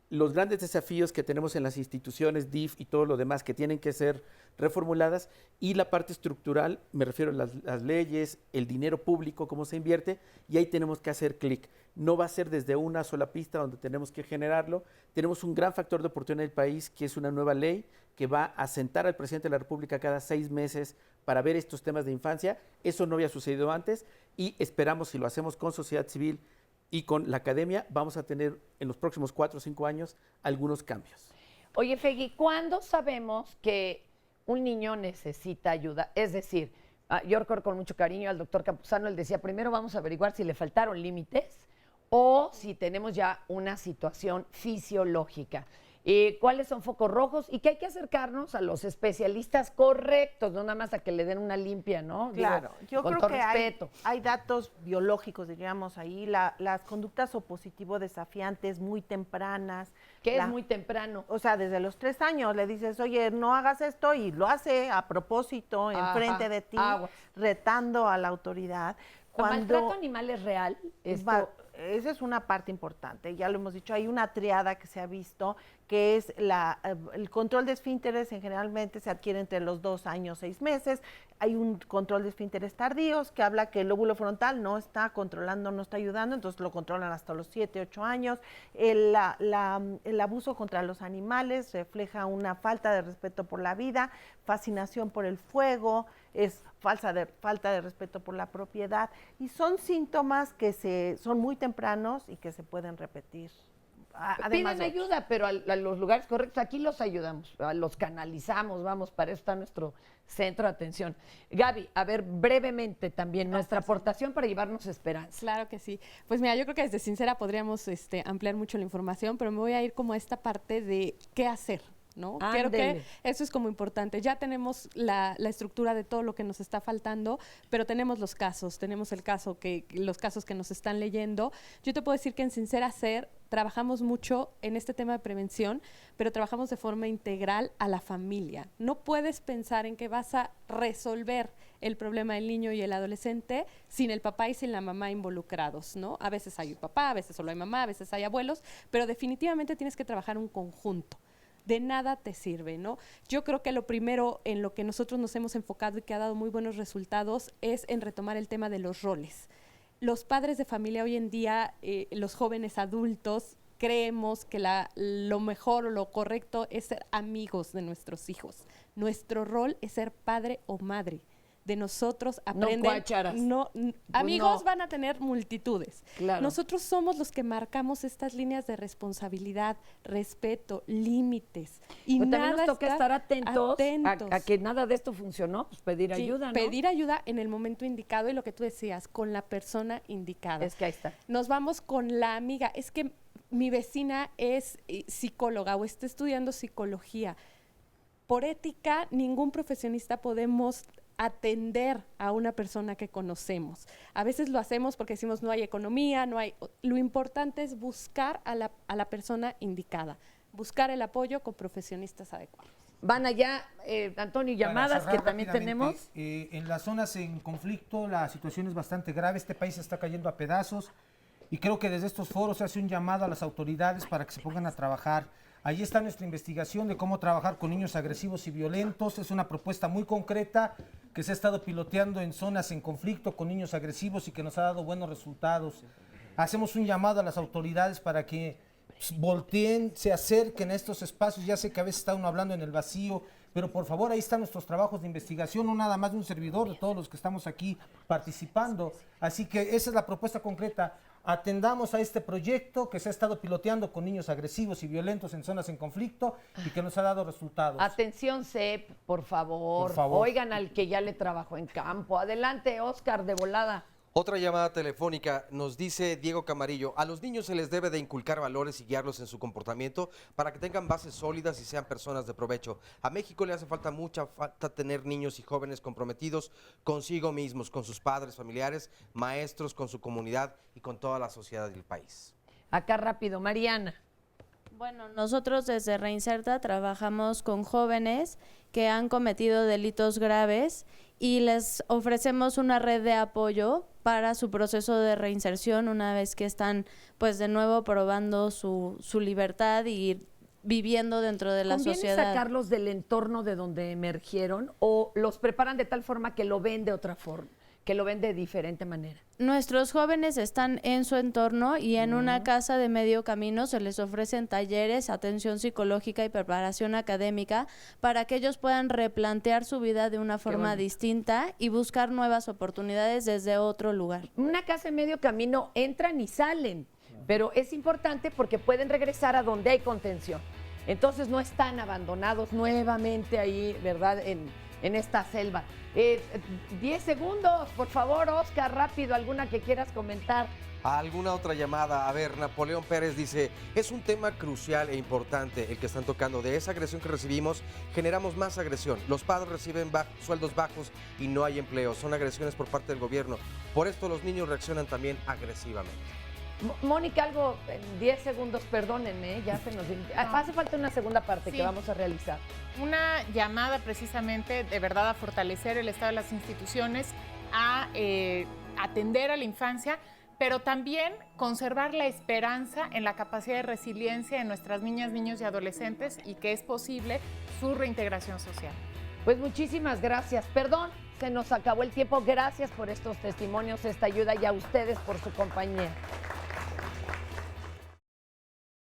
los grandes desafíos que tenemos en las instituciones, DIF y todo lo demás que tienen que ser reformuladas, y la parte estructural, me refiero a las leyes, el dinero público, cómo se invierte, y ahí tenemos que hacer clic. No va a ser desde una sola pista donde tenemos que generarlo. Tenemos un gran factor de oportunidad en el país, que es una nueva ley que va a sentar al presidente de la República cada 6 meses para ver estos temas de infancia. Eso no había sucedido antes y esperamos, si lo hacemos con sociedad civil y con la academia, vamos a tener en los próximos 4 o 5 años algunos cambios. Oye, Fegui, ¿cuándo sabemos que un niño necesita ayuda? Es decir, yo recuerdo con mucho cariño al doctor Campuzano, él decía, primero vamos a averiguar si le faltaron límites o si tenemos ya una situación fisiológica. ¿Cuáles son focos rojos? Y que hay que acercarnos a los especialistas correctos, no nada más a que le den una limpia, ¿no? Claro, Digo, yo con creo todo que respeto. hay datos biológicos, diríamos ahí, las conductas opositivo desafiantes muy tempranas. ¿Qué es muy temprano? O sea, desde los 3 años le dices, oye, no hagas esto, y lo hace a propósito, Ajá, enfrente de ti, aguas. retando a la autoridad. ¿El maltrato animal es real? Esto- Esa es una parte importante, ya lo hemos dicho, hay una triada que se ha visto, que es el control de esfínteres, generalmente se adquiere entre los 2 años, 6 meses, hay un control de esfínteres tardíos que habla que el lóbulo frontal no está controlando, no está ayudando, entonces lo controlan hasta los 7, 8 años. El abuso contra los animales refleja una falta de respeto por la vida, fascinación por el fuego, es falta de respeto por la propiedad, y son síntomas que son muy tempranos y que se pueden repetir. Además Piden de ayuda, pero a los lugares correctos, aquí los ayudamos, los canalizamos, vamos, para eso está nuestro centro de atención. Gaby, a ver, brevemente también, nuestra aportación para llevarnos esperanza. Claro que sí. Pues mira, yo creo que desde Sincera podríamos ampliar mucho la información, pero me voy a ir como a esta parte de qué hacer, ¿no? Creo que Ándele. eso es como importante. Ya tenemos la estructura de todo lo que nos está faltando, pero tenemos los casos, tenemos los casos que nos están leyendo. Yo te puedo decir que en Sincera Ser trabajamos mucho en este tema de prevención, pero trabajamos de forma integral a la familia. No puedes pensar en que vas a resolver el problema del niño y el adolescente sin el papá y sin la mamá involucrados, ¿no? A veces hay un papá, a veces solo hay mamá, a veces hay abuelos, pero definitivamente tienes que trabajar un conjunto. De nada te sirve, ¿no? Yo creo que lo primero en lo que nosotros nos hemos enfocado y que ha dado muy buenos resultados es en retomar el tema de los roles. Los padres de familia hoy en día, los jóvenes adultos, creemos que lo mejor o lo correcto es ser amigos de nuestros hijos. Nuestro rol es ser padre o madre. De nosotros aprenden. cuácharas. Amigos no. van a tener multitudes. Claro. Nosotros somos los que marcamos estas líneas de responsabilidad, respeto, límites. Y Pero también nada nos toca estar atentos. A que nada de esto funcionó, pues pedir Sí, ayuda, ¿no? pedir ayuda en el momento indicado y lo que tú decías, con la persona indicada. Es que ahí está. Nos vamos con la amiga. Es que mi vecina es psicóloga o está estudiando psicología. Por ética, ningún profesionista podemos atender a una persona que conocemos. A veces lo hacemos porque decimos no hay economía, no hay... Lo importante es buscar a la persona indicada, buscar el apoyo con profesionistas adecuados. Van allá, Antonio, llamadas que también tenemos. En las zonas en conflicto la situación es bastante grave, este país está cayendo a pedazos y creo que desde estos foros se hace un llamado a las autoridades para que se pongan a trabajar. Allí está nuestra investigación de cómo trabajar con niños agresivos y violentos. Es una propuesta muy concreta que se ha estado piloteando en zonas en conflicto con niños agresivos y que nos ha dado buenos resultados. Hacemos un llamado a las autoridades para que volteen, se acerquen a estos espacios. Ya sé que a veces está uno hablando en el vacío, pero por favor, ahí están nuestros trabajos de investigación, no nada más de un servidor, de todos los que estamos aquí participando. Así que esa es la propuesta concreta. Atendamos a este proyecto que se ha estado piloteando con niños agresivos y violentos en zonas en conflicto y que nos ha dado resultados. Atención, CEP, por favor. Por favor. Oigan al que ya le trabajó en campo. Adelante, Oscar, de volada. Otra llamada telefónica, nos dice Diego Camarillo, a los niños se les debe de inculcar valores y guiarlos en su comportamiento para que tengan bases sólidas y sean personas de provecho. A México le hace mucha falta tener niños y jóvenes comprometidos consigo mismos, con sus padres, familiares, maestros, con su comunidad y con toda la sociedad del país. Acá rápido, Mariana. Bueno, nosotros desde Reinserta trabajamos con jóvenes que han cometido delitos graves y les ofrecemos una red de apoyo para su proceso de reinserción una vez que están pues de nuevo probando su libertad y viviendo dentro de la sociedad. ¿Conviene sacarlos del entorno de donde emergieron o los preparan de tal forma que lo ven de otra forma, que lo ven de diferente manera? Nuestros jóvenes están en su entorno y en una casa de medio camino se les ofrecen talleres, atención psicológica y preparación académica para que ellos puedan replantear su vida de una forma distinta y buscar nuevas oportunidades desde otro lugar. Una casa de medio camino entran y salen, pero es importante porque pueden regresar a donde hay contención. Entonces no están abandonados nuevamente ahí, ¿verdad?, en esta selva. 10 segundos, por favor, Oscar, rápido, alguna que quieras comentar. ¿Alguna otra llamada? A ver, Napoleón Pérez dice, es un tema crucial e importante el que están tocando. De esa agresión que recibimos, generamos más agresión. Los padres reciben sueldos bajos y no hay empleo. Son agresiones por parte del gobierno. Por esto los niños reaccionan también agresivamente. Mónica, algo en 10 segundos, perdónenme, ya se nos... Hace falta una segunda parte que vamos a realizar. Una llamada precisamente de verdad a fortalecer el estado de las instituciones, a atender a la infancia, pero también conservar la esperanza en la capacidad de resiliencia de nuestras niñas, niños y adolescentes y que es posible su reintegración social. Pues muchísimas gracias. Perdón, se nos acabó el tiempo. Gracias por estos testimonios, esta ayuda y a ustedes por su compañía.